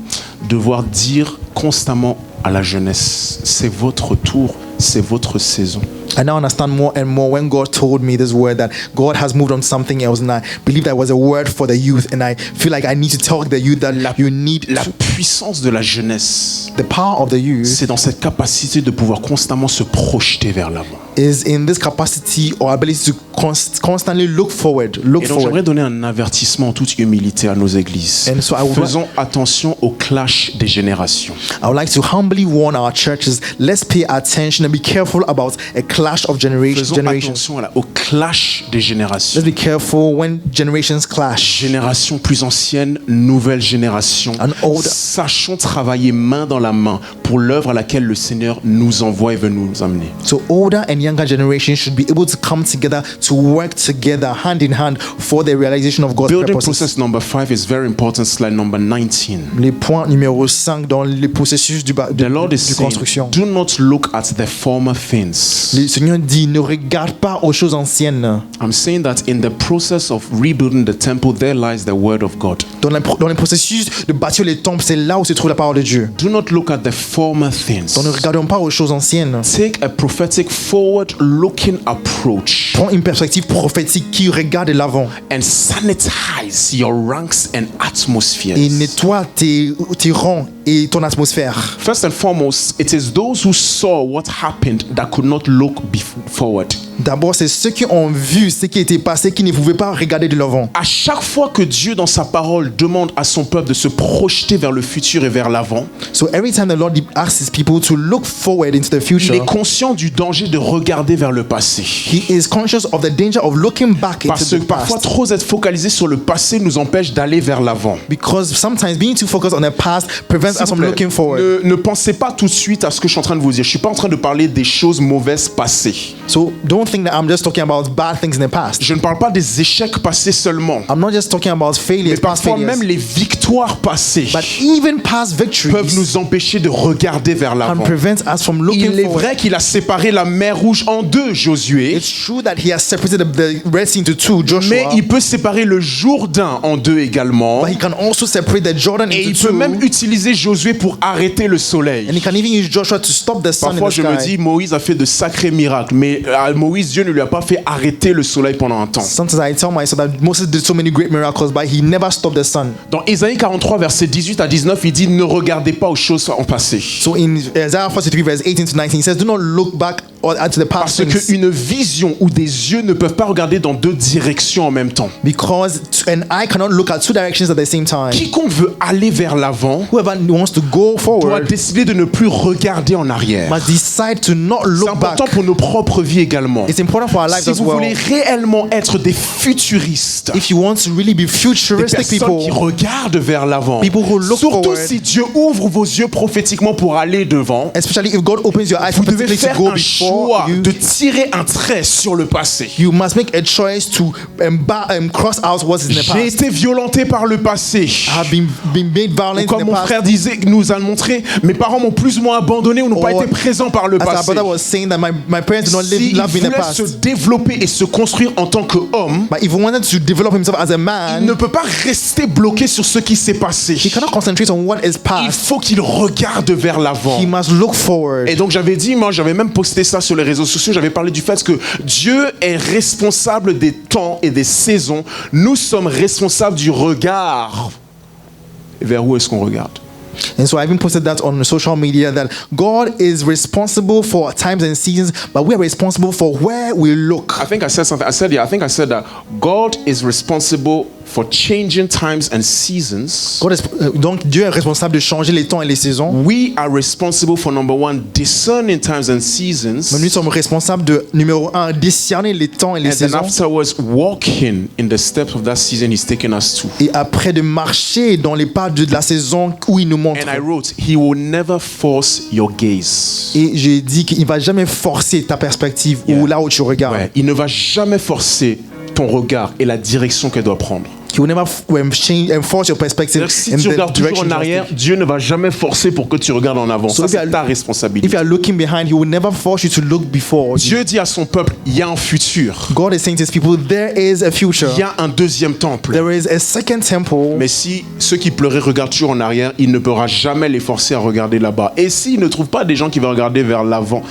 devoir dire constamment à la jeunesse, c'est votre tour, c'est votre saison. I now understand more and more when God told me this word that God has moved on something else, and I believe that was a word for the youth, and I feel like I need to tell the youth that you need La puissance de la jeunesse, the power of the youth c'est dans cette capacité de pouvoir constamment se projeter vers l'avant. is in this capacity or ability to constantly look forward. Et donc j'aimerais donner un avertissement en toute humilité à nos églises. And so I would- Faisons attention au clash des générations. I would like to humbly warn our churches, let's pay attention and be careful about a clash of generations. Faisons attention au clash des générations. Let's be careful when generations clash. Génération plus ancienne, nouvelle génération. An older- Sachons travailler main dans la main pour l'œuvre à laquelle le Seigneur nous envoie et veut nous amener. So older and younger generations should be able to come together, to work together hand in hand for the realization of God's Building purposes. process number 5 is very important. Slide number 19. Les points numéro 5 dans les processus The Lord is de saying, construction. do not look at the former things. Le Seigneur dit, ne regarde pas aux choses anciennes. I'm saying that in the process of rebuilding the temple, there lies the word of God. Dans le processus de bâtir les temples, c'est là où se trouve la parole de Dieu. Do not look at the former things. Donc ne regardons pas aux choses anciennes. Take a prophetic forward-looking approach Prends une perspective prophétique qui regarde l'avant and sanitize your ranks and atmospheres. et nettoie tes rangs et ton atmosphère. First and foremost, it is those who saw what happened that could not look forward. D'abord, c'est ceux qui ont vu ce qui était passé qui ne pouvaient pas regarder de l'avant. À chaque fois que Dieu, dans sa parole, demande à son peuple de se projeter vers le futur et vers l'avant, So every time the Lord asks his people to look forward into the il future, est conscient du danger de regarder vers le passé. he is conscious of the danger of looking back into Parce que the parfois, past. trop être focalisé sur le passé nous empêche d'aller vers l'avant. Because sometimes being too focused on the past prevents us S'il from vous plaît, looking forward. ne pensez pas tout de suite à ce que je suis en train de vous dire. Je suis pas en train de parler des choses mauvaises passées. So don't think that I'm just talking about bad things in the past. Je ne parle pas des échecs passés seulement. I'm not just talking about Mais failures, past parfois failures. même les victoires passées But even past victories peuvent nous empêcher de regarder vers can l'avant. prevent us from looking Il est forward. vrai qu'il a séparé la mer Rouge en deux, Josué, It's true that he has separated the Red Sea into two, Joshua, mais il peut séparer le Jourdain en deux également. but he can also separate the Jordan Et into il peut two. même utiliser Josué pour arrêter le soleil. And he can even use Joshua to stop the sun Parfois, in the je me sky. dis, Moïse a fait de sacrés miracles, mais à Moïse, Dieu ne lui a pas fait arrêter le soleil pendant un temps. Sometimes I tell myself that Moses did so many great miracles, but he never stopped the sun. Dans Ésaïe 43, versets 18 à 19, il dit, ne regardez pas aux choses en passé. So in Isaiah 43 verse 18 to 19, he says, do not look back at the past Parce things, qu'une vision ou des yeux ne peuvent pas regarder dans deux directions en même temps. because an eye cannot look at two directions at the same time. Quiconque veut aller vers l'avant Whoever wants to go doit forward décider de ne plus regarder en arrière. must decide to not C'est look back. important pour nos propres vies également. It's important for our lives Si as vous well. voulez réellement être des futuristes, If you want to really be des futuristic personnes qui people, regardent vers l'avant, People who look surtout forward. si Dieu ouvre vos yeux prophétiquement pour aller devant, especially if God opens your eyes vous devez prophetically faire to go un before choix you, de tirer un trait sur le passé. you must make a choice to cross out what is in the J'ai past. été violenté par le passé. I have been made violent in Comme the mon past. frère nous a montré, mes parents m'ont plus ou moins abandonné ou n'ont pas Or, été présents par le As our passé. brother was saying that my parents did not S'il love me in the voulait past. se développer et se construire en tant qu'homme, But if he wanted to develop himself as a il man, ne peut pas rester bloqué sur ce qui s'est passé. he cannot concentrate on what is Il past. faut qu'il regarde vers l'avant. He must look forward. Et donc j'avais même posté ça sur les réseaux sociaux, j'avais parlé du fait que Dieu est responsable des temps et des saisons. Nous sommes responsables du regard. Et vers où est-ce qu'on regarde? And so I even posted that on social media that God is responsible for times and seasons, but we are responsible for where we look. I think I said something. I said that God is responsible for changing times and seasons. Donc Dieu est responsable de changer les temps et les saisons. We are responsible for number one, discerning times and seasons. Mais nous sommes responsables de numéro 1 discerner les temps et les And then saisons, afterwards, walking in the steps of that season He's taken us to. et après de marcher dans les pas de la saison où il nous montre. And I wrote, He will never force your gaze. Et j'ai dit qu'il va jamais forcer ta perspective ou là où tu regardes. Ouais, il ne va jamais forcer ton regard et la direction qu'elle doit prendre. He will never change and force your perspective C'est-à-dire que si in tu the regardes toujours direction en you arrière, want to. Dieu ne va jamais forcer pour que tu regardes en avant. So Ça, if you c'est are- ta If responsabilité. you are looking behind, he will never force you to look before. Dieu dit à son peuple, il y a un futur. God is saying to his people, there is a future. Il y a un deuxième temple. There is a second temple. Mais si ceux qui pleuraient regardent toujours en arrière, il ne pourra jamais les forcer à regarder là-bas. Et s'il ne trouve pas des gens qui vont regarder vers l'avant,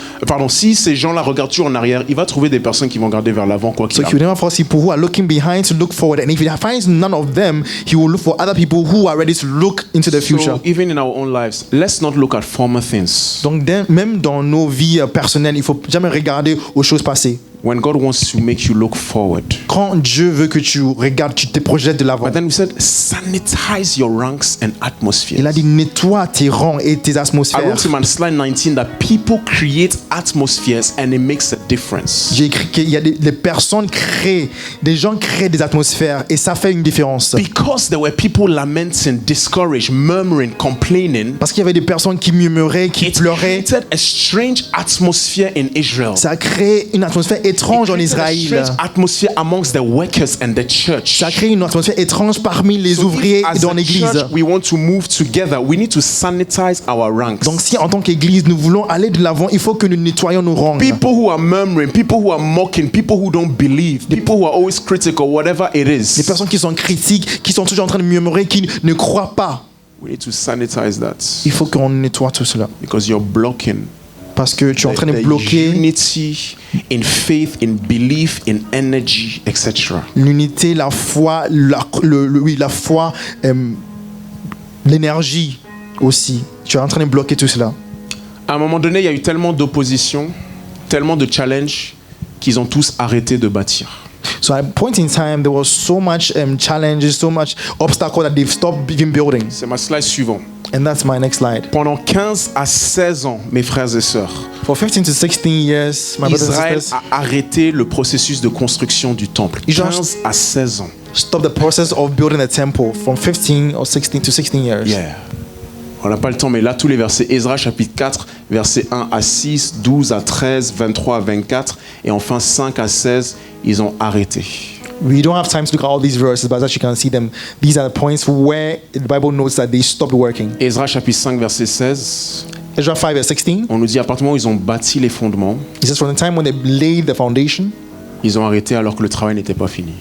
si ces gens-là regardent toujours en arrière, il va trouver des personnes qui vont regarder vers l'avant, quoi qu'il So he arrive. will never force people who are looking behind to look forward. And if he finds none of them, he will look for other people who are ready to look into the future. So even in our own lives, let's not look at former things. Donc même dans nos vies personnelles, il faut jamais regarder aux choses passées. When God wants to make you look forward. Quand Dieu veut que tu regardes, tu te projettes de l'avant. But then we said, sanitize your ranks and atmospheres. Il a dit nettoie tes rangs et tes I atmosphères. wrote in my slide 19 that people create atmospheres and it makes a difference. J'ai écrit qu'il y a des personnes créent, des gens créent des atmosphères et ça fait une différence. Because there were people lamenting, discouraged, murmuring, complaining, Parce qu'il y avait des personnes qui murmuraient, qui it pleuraient. created a strange atmosphere in Israel. Ça a créé une atmosphère étrange étrange en It created a Israël. strange atmosphere amongst the workers and the church. Ça crée une atmosphère étrange parmi les So ouvriers if, as dans a l'église. church, we want to move together, we need to sanitize our ranks. Donc si en tant qu'église nous voulons aller de l'avant, il faut que nous nettoyions nos rangs. People who are murmuring, people who are mocking, people who don't believe, people who are always critical, whatever it Les is, personnes qui sont critiques, qui sont toujours en train de murmurer, qui ne croient pas. we need to sanitize that Il faut qu'on nettoie tout cela. because you're blocking Parce que tu es en train de the bloquer unity in faith, in belief, in energy, etc. l'unité, la foi, la foi, l'énergie aussi. Tu es en train de bloquer tout cela. À un moment donné, il y a eu tellement d'opposition, tellement de challenges qu'ils ont tous arrêté de bâtir. So at a point in time, there was so much challenges, so much obstacle that they've stopped even building. C'est ma slide suivante. And that's my next slide. Pendant 15 à 16 ans, mes frères et sœurs, For 15 to 16 years, my brothers and Israël sisters, a arrêté le processus de construction du temple. Ils ont- 15 à 16 ans. stop the process of building a temple from 15 or 16 to 16 years. Yeah. On n'a pas le temps, mais là, tous les versets. Ezra chapitre 4, versets 1 à 6, 12 à 13, 23 à 24, et enfin 5 à 16, ils ont arrêté. We don't have time to look at all these verses, but as you can see them, these are the points where the Bible notes that they stopped working. Ezra chapitre 5, verset 16, Ezra 5 verse 16, on nous dit à partir du moment où ils ont bâti les fondements, it says from the time when they laid the foundation, ils ont arrêté alors que le travail n'était pas fini.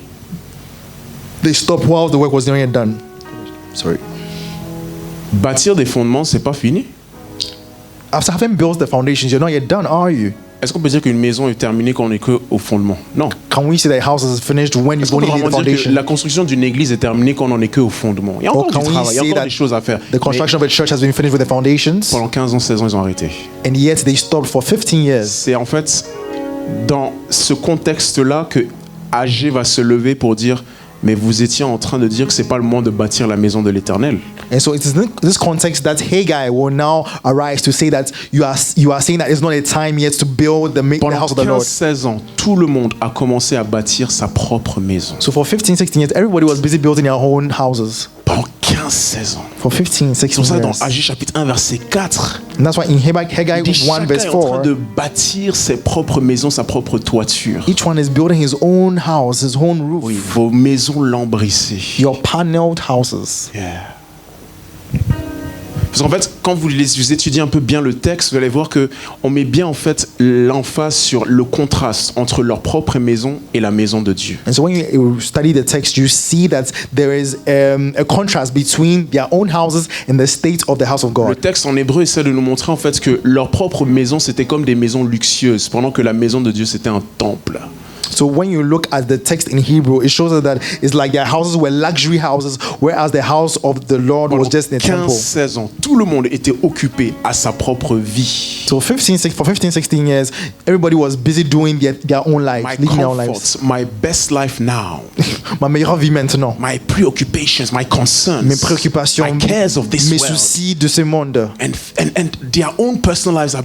they stopped while the work was not yet done. Sorry. Bâtir des fondements, c'est pas fini. After having built the foundations, you're not yet done, are you? Est-ce qu'on peut dire qu'une maison est terminée quand on n'est qu'au fondement? Non. Can we say that a house is finished when Est-ce you qu'on peut only lay the vraiment dire que foundation? la construction d'une église est terminée quand on n'en est qu'au fondement? Il y a encore Or du can we travail, il y a say encore that des choses à faire. the construction of a church has been finished with the foundations, Mais pendant 15 ans, 16 ans, ils ont arrêté. and yet they stopped for 15 years? C'est en fait dans ce contexte-là que AG va se lever pour dire mais vous étiez en train de dire que c'est pas le moment de bâtir la maison de l'Éternel. And so it is in this context that Haggai will now arise to say that you are saying that it's not a time yet to build the Pendant house of the Lord. 15-16 ans, tout le monde a commencé à bâtir sa propre maison. So for 15, 16 years, everybody was busy building their own houses. Pendant 15-16 ans. For 15, 16 C'est pour ça dans years. AG chapitre 1 verset 4, And that's why in Haggai il dit 1 chacun verse est en train 4, de bâtir ses propres maisons, sa propre toiture. each one is building his own house, his own roof. Oui, vos maisons lambrissées. Your paneled houses. Yeah. Parce qu'en fait, quand vous étudiez un peu bien le texte, vous allez voir que on met bien en fait l'emphase sur le contraste entre leur propre maison et la maison de Dieu. And so when you study the text, you see that there is a contrast between their own houses and the state of the house of Le God. texte en hébreu essaie de nous montrer en fait que leur propre maison c'était comme des maisons luxueuses, pendant que la maison de Dieu c'était un temple. So when you look at the text in Hebrew, it shows us that it's like their houses were luxury houses, whereas the house of the Lord was just a temple. 15-16 ans, tout le monde était occupé à sa propre vie. So for 15, 16 years, everybody was busy doing their own lives, My living their own lives. comforts, my best life now, Ma meilleure vie maintenant. my preoccupations, my concerns, Mes préoccupations, my cares of this mes world. soucis de ce monde. And their own personal lives are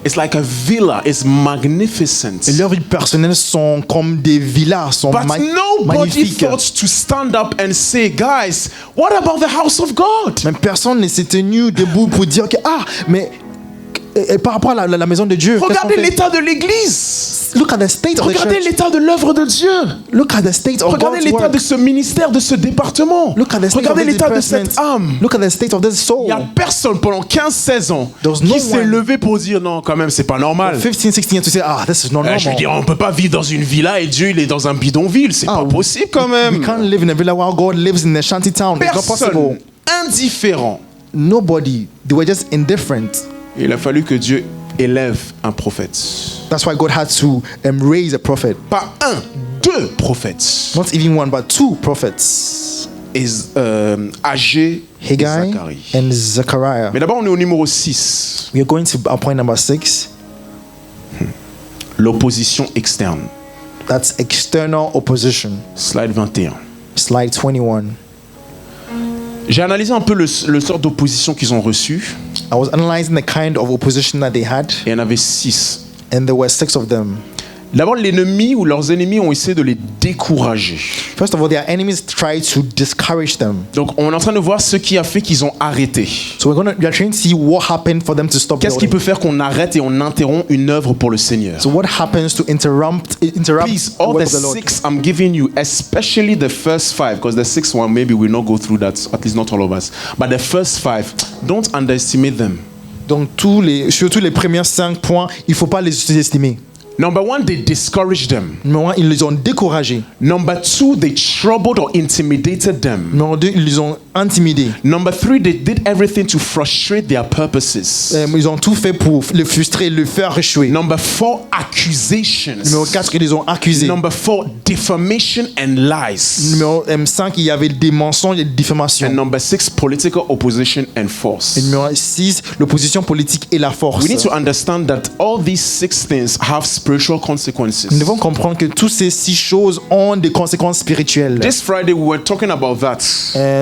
it's like a villa. It's magnificent. Et leurs vies personnelles sont comme des villas, sont But nobody magnifiques. thought to stand up and say, guys, what about the house of God? Mais personne ne s'est tenu debout pour dire que mais et par rapport à la maison de Dieu, qu'est-ce qu'on Regardez fait? l'état de l'église. Look at the state of the Regardez church. l'état de l'œuvre de Dieu. Look at the state of Regardez God's l'état work. de ce ministère, de ce département. Look at the state Regardez of this l'état de department. cette âme. Look at the state of this soul. Il n'y a personne pendant 15-16 ans There was no qui s'est one- levé pour dire non, quand même, c'est pas normal. 15, 16 years to say, this is not normal. Je veux dire, on peut pas vivre dans une villa et Dieu, il est dans un bidonville. C'est pas possible quand We même. can't live in a villa while God lives in a shanty town. It's not Personne possible. indifférent. Nobody. They were just indifferent. Il a fallu que Dieu élève un prophète. That's why God had to raise a prophet. Pas un, deux prophètes. Not even one, but two prophets. Agé et Haggai Zacharie. and Zechariah. Mais d'abord, on est au numéro 6. We are going to our point number 6. L'opposition externe. That's external opposition. Slide 21. Slide 21. J'ai analysé un peu le sort d'opposition qu'ils ont reçu. I was analyzing the kind of opposition that they had, Et il y en avait 6. and there were 6 of them. D'abord, l'ennemi ou leurs ennemis ont essayé de les décourager. First of all, their enemies try to discourage them. Donc, on est en train de voir ce qui a fait qu'ils ont arrêté. So we are trying to see what happened for them to stop Qu'est-ce qui building. peut faire qu'on arrête et on interrompt une œuvre pour le Seigneur? So what happens to interrupt Please, the all work the of the Lord? 6 I'm giving you, especially the first 5, because the 6th one, maybe we'll not go through that, at least not all of us. But the first 5, don't underestimate them. Donc surtout les premiers 5 points, il faut pas les sous-estimer. Number 1, they discouraged them. Numéro 1, ils les ont découragés. Number 2, they troubled or intimidated them. Numéro 2, ils les ont intimidés. Number 3, they did everything to frustrate their purposes. Ils ont tout fait pour le frustrer, le faire échouer. Number 4, accusations. Numéro 4, ils les ont accusés. Number 4, defamation and lies. Numéro 5, il y avait des mensonges et des And diffamations. number 6, political opposition and force. Et numéro 6, l'opposition politique et la force. We need to understand that all these 6 things have spiritual consequences. Nous devons comprendre que toutes ces 6 choses ont des conséquences spirituelles. This Friday, we were talking about that.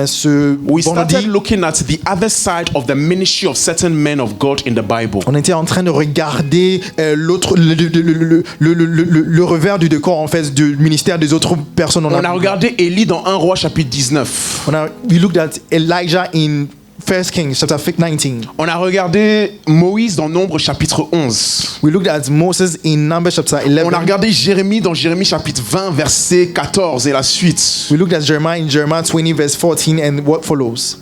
Ce We vendredi, started looking at the other side of the ministry of certain men of God in the Bible. on était en train de regarder l'autre, le revers du décor en fait du ministère des autres personnes. On a regardé Élie dans 1 Roi chapitre 19. We looked at Elijah in 1 Kings chapter 19. On a regardé Moïse dans Nombre chapitre 11. We looked at Moses in Numbers chapter 11. On a regardé Jérémie dans Jérémie chapitre 20 verset 14 et la suite. We looked at Jeremiah in Jeremiah 20 verse 14 and what follows.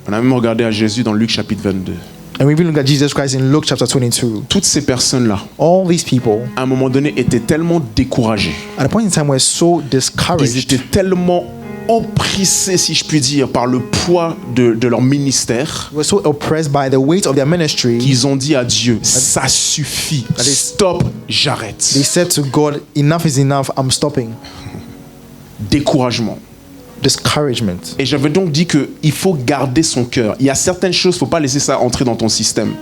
On a même regardé à Jésus dans Luc chapitre 22. And we even looked at Jesus Christ in Luke chapter 22. Toutes ces personnes-là, All these people, à un moment donné, étaient tellement découragées. at a point in time, were so Ils discouraged. étaient tellement oppressés, si je puis dire, par le poids de leur ministère, They were so oppressed by the weight of their ministry. qu'ils ont dit à Dieu, ça suffit, is- stop, j'arrête. They said to God, enough is enough, I'm stopping. Découragement. Discouragement. Et j'avais donc dit qu'il faut garder son cœur. Il y a certaines choses, il ne faut pas laisser ça entrer dans ton système.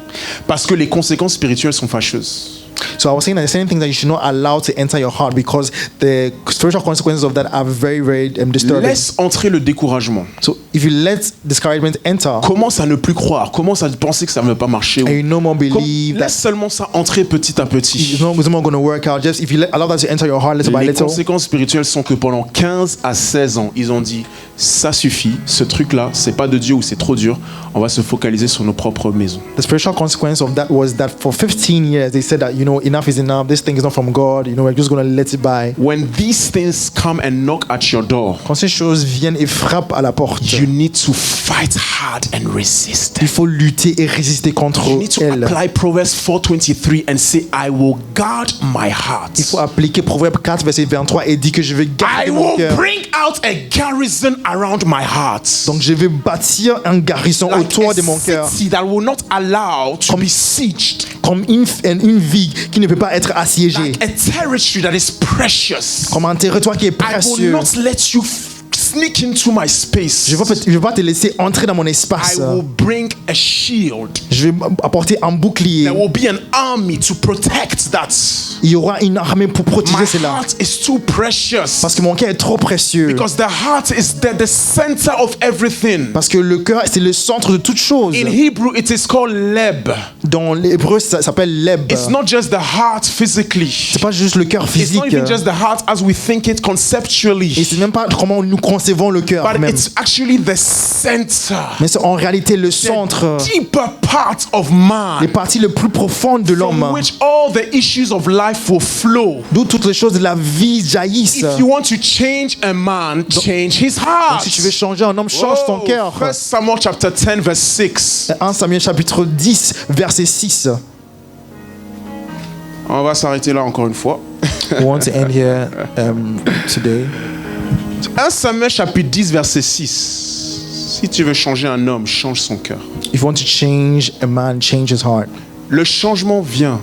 Parce que les conséquences spirituelles sont fâcheuses. So I was saying that there's certain things that you should not allow to enter your heart because the spiritual consequences of that are very, very disturbing. Laisse entrer le découragement. So if you let discouragement enter Commence à ne plus croire. Commence à penser que ça ne va pas marcher. and you no more believe Laisse that seulement ça entrer petit à it's petit. not going to work out, just if you allow that to enter your heart little by Les little, conséquences spirituelles sont que pendant 15 à 16 ans, ils ont dit ça suffit, ce truc-là, c'est pas de Dieu ou c'est trop dur, on va se focaliser sur nos propres maisons. the spiritual consequence of that was that for 15 years they said that, enough is enough, this thing is not from God, we're just going to let it by. When these things come and knock at your door, Quand ces choses viennent et frappent à la porte, you need to fight hard and resist. il faut lutter et résister contre You need to elles. apply Proverbs 4:23 and say, I will guard my heart. Il faut appliquer Proverbe 4 verset 23 et dire que je vais garder I mon will cœur. bring out a garrison around my heart. Donc je vais bâtir un garrison Like autour a de mon cœur, city that will not allow to be sieged. comme une ville qui ne peut pas être assiégée, Like a territory that is precious. comme un territoire qui est I will précieux. not let you sneak into my space. Je ne vais pas te laisser entrer dans mon I espace. will bring a shield. Je vais apporter un bouclier. There will be an army to protect that. Il y aura une armée pour My protéger cela. heart is too precious. Parce que mon cœur est trop précieux. Because the heart is the center of everything. Parce que le cœur, c'est le centre de toute chose. In Hebrew, it is called leb. Dans l'hébreu, ça s'appelle leb. It's not just the heart physically. C'est pas juste le cœur It's physique. not even just the heart as we think it Et conceptually. c'est même pas comment nous concevons le cœur But même. it's actually the center. Mais c'est en réalité le The centre. deeper part of Les man. parties les plus profondes de From l'homme. which all the issues of life will flow. D'où toutes les choses de la vie jaillissent. If you want to change a man, change his heart. Donc, si tu veux changer un homme, change ton cœur. 1 Samuel chapter 10 verse 6. 1 Samuel chapitre 10, verset 6. On va s'arrêter là encore une fois. We want to end here today. 1 Samuel chapitre 10 verset 6. Si tu veux changer un homme, change son cœur. If you want to change a man, change his heart. Le changement vient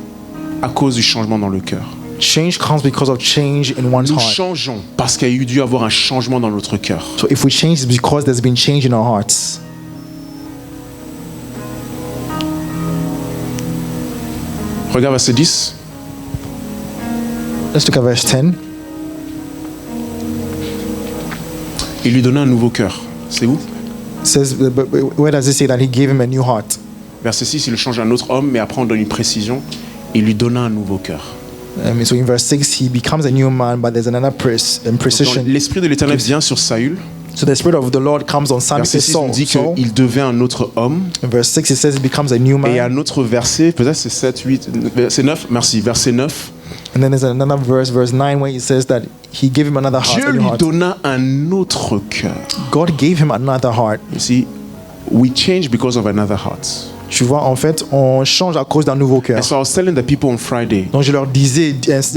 à cause du changement dans le cœur. Change comes because of change in one's Nous heart. changeons parce qu'il y a eu dû avoir un changement dans notre cœur. So if we change, it's because there's been change in our hearts. Regarde verset 10. Let's look at verse 10. Il lui donna un nouveau cœur. C'est où? It says, but where does it say that he gave him a new heart? Verset 6, il change un autre homme, mais après on donne une précision. Il lui donna un nouveau cœur. So in verse 6, he becomes a new man, but there's another Donc, precision. l'esprit de l'Éternel vient sur Saül. So the Spirit of the Lord comes on Samuel. Verset 6 nous dit Saul. qu'il devient un autre homme. In verse 6, it says he becomes a new Et un man. autre verset, peut-être c'est 7, 8, c'est 9, merci, verset 9. And then there's another verse 9, where it says that he gave him another heart. Dieu a new lui heart. donna un autre cœur. God gave him another heart. You see, we change because of another heart. Tu vois, en fait, on change à cause d'un nouveau cœur. And so I was telling the people on Friday, Donc je leur disais,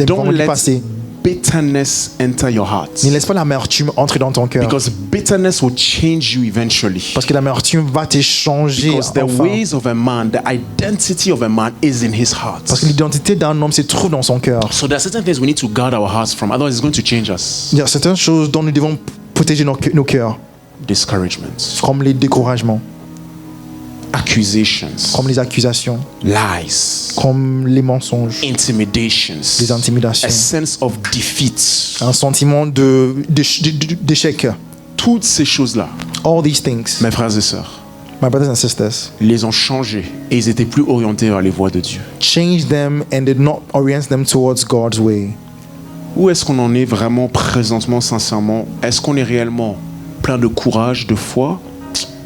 don't vendredi let passé, bitterness enter your heart. ne laisse pas l'amertume entrer dans ton cœur. Because bitterness will change you eventually. Parce que l'amertume va te changer. Because the Enfin. ways of a man, the identity of a man is in his heart. Parce que l'identité d'un homme se trouve dans son cœur. So there are certain things we need to guard our hearts from, otherwise it's going to change us. Il y a certaines choses dont nous devons protéger nos cœurs, Discouragements, comme les découragements, accusations, comme les accusations, lies, comme les mensonges, intimidations, les intimidations, a sense of defeat. un sentiment d'échec. Toutes ces choses-là, All these things, mes frères et sœurs, my brothers and sisters, les ont changés et ils étaient plus orientés vers les voies de Dieu. change them and did not orient them towards God's way. Où est-ce qu'on en est vraiment présentement, sincèrement? Est-ce qu'on est réellement plein de courage, de foi,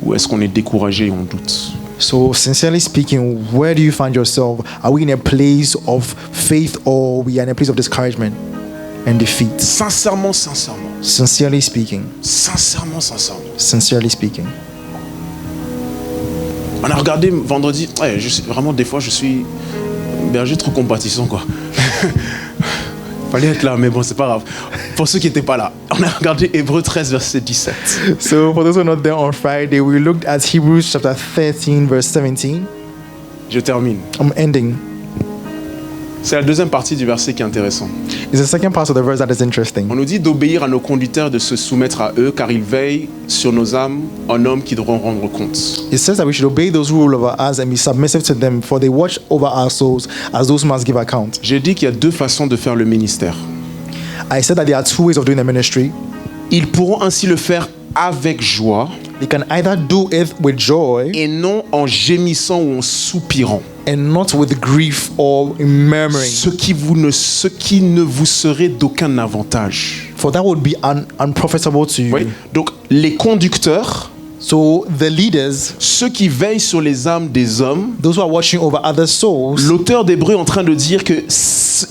ou est-ce qu'on est découragé et on doute? So, sincerely speaking, where do you find yourself? Are we in a place of faith or we are in a place of discouragement and defeat? Sincèrement, Sincerely speaking. Sincerely speaking. On a regardé vendredi, ouais, vraiment des fois je suis berger trop compatissant quoi. Fallait être là, mais bon, c'est pas grave. Pour ceux qui n'étaient pas là, on a regardé Hébreux 13, verset 17. So, for those who are not there on Friday, we looked at Hebrews chapter 13, verse 17. Je termine. I'm ending. C'est la deuxième partie du verset qui est intéressant. It's the second part of the verse that is interesting. On nous dit d'obéir à nos conducteurs, de se soumettre à eux, car ils veillent sur nos âmes en hommes qui devront rendre compte. It says that we should obey those who rule over us and be submissive to them, for they watch over our souls as those who must give account. J'ai dit qu'il y a deux façons de faire le ministère. I said that there are two ways of doing the ministry. Ils pourront ainsi le faire avec joie They can either do it with joy et non en gémissant ou en soupirant. and not with grief or in murmuring, Ce qui ne vous serait d'aucun avantage. for that would be unprofitable to you. Oui. Donc les conducteurs, So the leaders, ceux qui veillent sur les âmes des hommes, those who are watching over other souls, l'auteur d'Hébreux est en train de dire que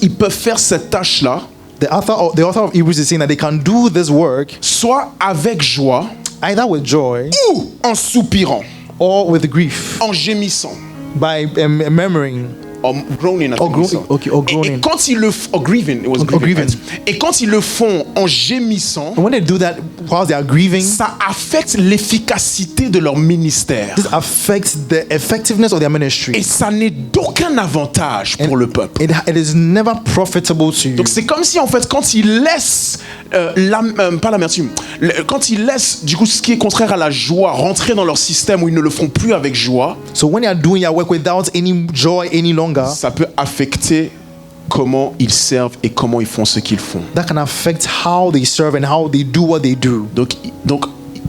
ils peuvent faire cette tâche-là, the author of Hebrews is saying that they can do this work soit avec joie either with joy ou en soupirant, or with grief, en gémissant, by murmuring. en groaning. Or groaning, okay, or Et groaning. quand ils le font, grieving, it was Or grieving, grieving. right? Et quand ils le font en gémissant, And when they do that while they are grieving, ça affecte l'efficacité de leur ministère. this affects the effectiveness of their ministry. Et ça n'est d'aucun avantage pour le peuple. It is never profitable to you. Donc c'est comme si en fait quand ils laissent pas l'amertume, quand ils laissent du coup ce qui est contraire à la joie rentrer dans leur système où ils ne le font plus avec joie, So when you are doing your work without any joy any longer, ça peut affecter comment ils servent et comment ils font ce qu'ils font. that can affect how they serve and how they do what they do. Donc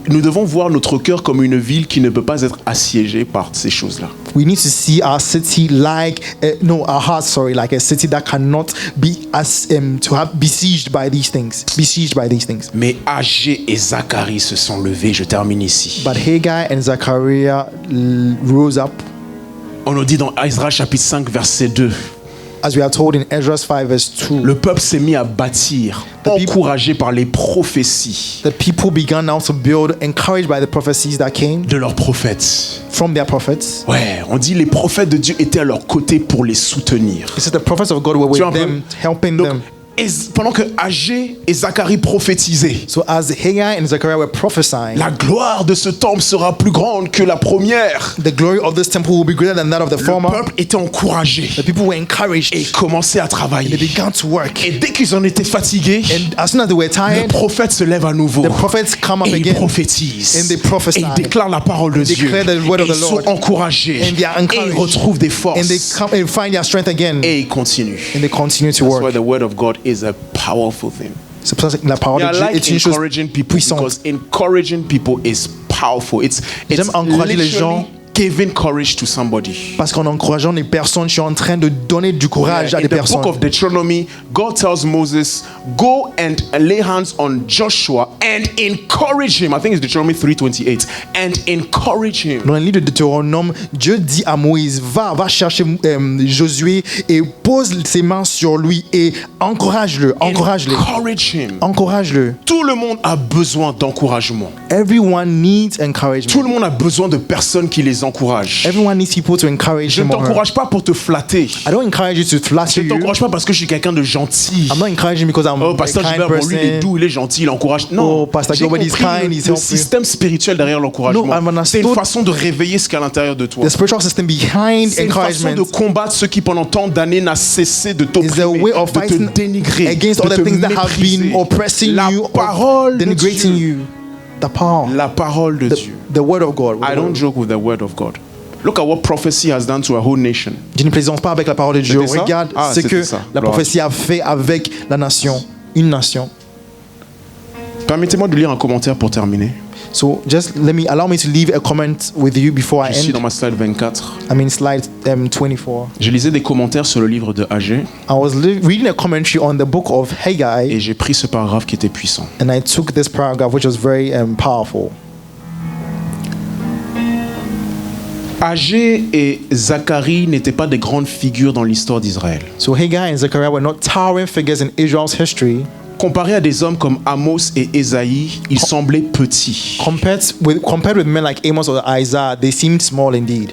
nous devons voir notre cœur comme une ville qui ne peut pas être assiégée par ces choses-là. We need to see our city like our heart, sorry, like a city that cannot be besieged by these things. Besieged by these things. Mais Agé et Zacharie se sont levés, je termine ici. But Haggai and Zechariah rose up, On nous dit dans Ezra chapitre 5 verset 2. as we are told in Ezra 5 verse 2. Le peuple s'est mis à bâtir, encouragé par les prophéties The people began now to build, encouraged by the prophecies that came de leurs prophètes. from their prophets. Ouais, on dit les prophètes de Dieu étaient à leur côté pour les soutenir. It said the prophets of God were Tu vois with un peu? them, helping Donc, them. pendant que Agé et Zacharie prophétisaient, So as Haggai and Zechariah were prophesying, la gloire de ce temple sera plus grande que la première. the glory of this temple will be greater than that of the Le former. peuple était encouragé The people were encouraged. et commençaient à They travailler. began to work. Et dès qu'ils en étaient fatigués, And as soon as they were le tired, prophète se lève à nouveau. the prophets come up Et ils again. prophétisent. And they prophesy. Et ils déclarent la parole de They Dieu. declare the word Et of the ils sont Lord. encouragés. And they are Et encouraged. ils retrouvent des And they forces. come and find their strength again. Et ils continuent. And they continue to That's why work. the word of God is a powerful thing. C'est pour ça que la parole Yeah, de I Dieu like est une chose encouraging people puissante. because encouraging people is powerful. It's J'aime encourager les literally gens. giving courage to somebody. Parce qu'en encourageant les personnes, je suis en train de donner du courage à In des the personnes. book of Deuteronomy, God tells Moses, go and lay hands on Joshua and encourage him. I think it's Deuteronomy 3:28. And encourage him. Dans le livre de Deutéronome, Dieu dit à Moïse, va chercher Josué et pose ses mains sur lui et encourage-le. Encourage him. Encourage-le. Tout le monde a besoin d'encouragement. Everyone needs Tout encouragement. le monde a besoin de personnes qui les encouragent. Everyone needs people to encourage Je ne him or her. t'encourage pas pour te flatter. I don't encourage you to flatter Je ne you. t'encourage pas parce que je suis quelqu'un de gentil. I'm not encouraging because I'm Oh, a Pasteur kind Gilbert, bon, lui, il est person. doux, il est gentil, il encourage. Non, Oh, Pastor j'ai Gilbert is compris kind, le he's helpful. système spirituel derrière l'encouragement. No, I've understood- C'est une façon de réveiller ce qu'il y a à l'intérieur de toi. The spiritual system behind C'est une façon encouragement de combattre ceux qui pendant tant d'années n'a cessé de is a t'opprimer, way of de te fighting dénigrer, against de all the te things that have mépriser. been oppressing La you, parole or de denigrating Dieu. you. The power. La parole de Dieu. The word of God. I don't joke with the word of God. Look at what prophecy has done to a whole nation. Je ne plaisante pas avec la parole de Dieu. C'était ça? Regarde Ah, ce c'était que ça. la Gloire. prophétie a fait avec la nation, une nation. Permettez-moi de lire un commentaire pour terminer. So just allow me to leave a comment with you before I Je suis dans end. ma slide 24. Slide 24. Je lisais des commentaires sur le livre de Agé I was reading a commentary on the book of Haggai, et j'ai pris ce paragraphe qui était puissant. and I took this paragraph, which was very powerful. Agé et Zacharie n'étaient pas des grandes figures dans l'histoire d'Israël. So Haggai and Zechariah were not towering figures in Israel's history. Comparés à des hommes comme Amos et Ésaïe, ils semblaient petits. Compared with men like Amos or Isaiah, they seemed small indeed.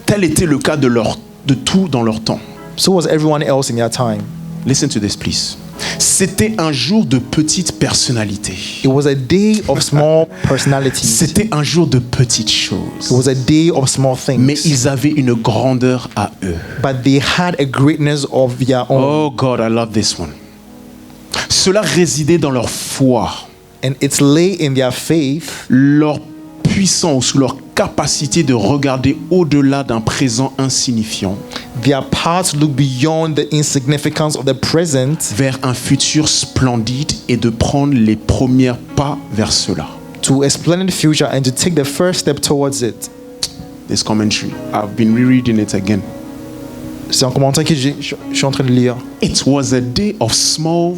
Tel était le cas de tout dans leur temps. So was everyone else in their time. Listen to this, please. C'était un jour de petites personnalités. It was a day of small personalities. C'était un jour de petites It choses. was a day of small things. Mais ils avaient une grandeur à eux. But they had a greatness of their own. Oh God, I love this one. Cela résidait dans leur foi, And it's lay in their faith, leur puissance, leur capacité de regarder au-delà d'un présent insignifiant their path to look beyond the insignificance of the present vers un futur splendide et de prendre les premiers pas vers cela. to a splendid future and to take the first step towards it. This commentary, I've been rereading it again. C'est un commentaire que je suis en train de lire. It was a day of small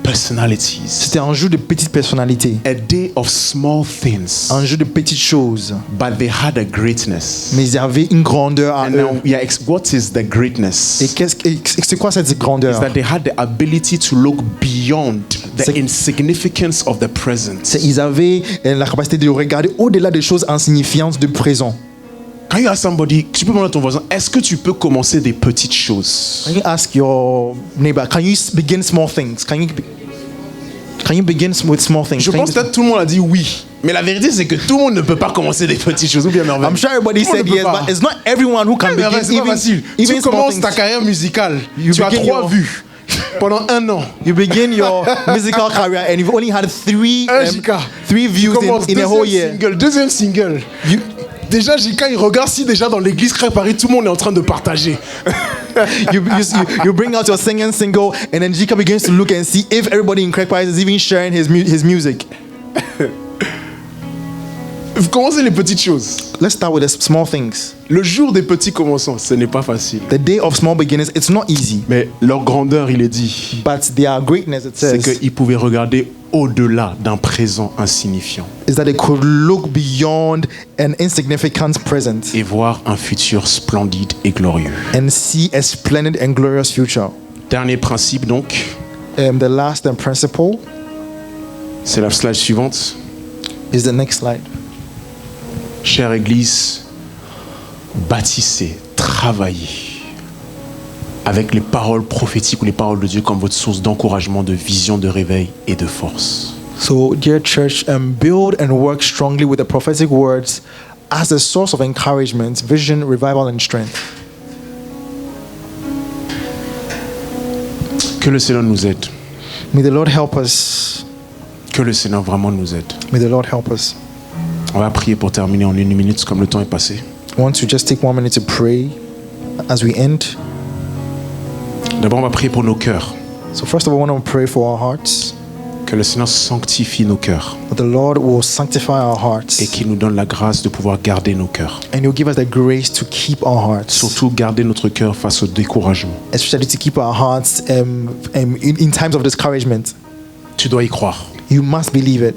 personalities, C'était un jeu de petites personnalités, a day of small things, un jeu de petites choses. but they had a greatness. Mais ils avaient une grandeur à And eux. now, yeah, what is the greatness? Et c'est quoi cette grandeur? Is that they had the ability to look beyond the C'est- insignificance of the present. Ils avaient la capacité de regarder au-delà des choses insignifiantes du présent. Can you ask somebody, tu peux demander à ton voisin, est-ce que tu peux commencer des petites choses? Can you ask your neighbor, can you begin small things? Can you begin with small things? Je Can you pense que tout le monde a dit oui. Mais la vérité, c'est que tout le monde ne peut pas commencer des petites choses. Ou bien merveille. I'm sure everybody Tout le monde said ne peut yes, pas. but it's not everyone who can Mais merveille, begin c'est pas facile. even Tu small commences things. ta carrière musicale. You Tu as begin 3 your- vues pendant 1 an. You begin your musical career and you've only had three JK. views Tu commences in a whole year. Deuxième single. Déjà, JK, il regarde si déjà dans l'église Crêpe Paris, tout le monde est en train de partager. You bring out your singing single, and then Jika begins to look and see if everybody in Craig Price is even sharing his music. Vous commencez les petites choses. Let's start with the small things. Le jour des petits commençants, ce n'est pas facile. The day of small beginnings, it's not easy, Mais leur grandeur, il est dit, but their greatness, it c'est says, qu'ils pouvaient regarder au-delà d'un présent insignifiant is that they could look beyond an insignificant present et voir un futur splendide et glorieux. and see a splendid and glorious future. Dernier principe donc, The last principle c'est la slide suivante. is the next slide. Chère Église, bâtissez, travaillez avec les paroles prophétiques ou les paroles de Dieu comme votre source d'encouragement, de vision, de réveil et de force. So, dear church, build and work strongly with the prophetic words as a source of encouragement, vision, revival, and strength. Que le Seigneur nous aide. May the Lord help us. Que le Seigneur vraiment nous aide. May the Lord help us. On va prier pour terminer en 1 minute comme le temps est passé. I want to just take 1 minute to pray as we end. D'abord, on va prier pour nos cœurs. So, first of all, I want to pray for our hearts. Que Que le Seigneur sanctifie nos cœurs that the Lord will sanctify our hearts, et qu'il nous donne la grâce de pouvoir garder nos cœurs. and He'll give us the grace to keep our hearts, Surtout garder notre cœur face au découragement. especially to keep our hearts in times of discouragement. Tu dois y croire. You must believe it.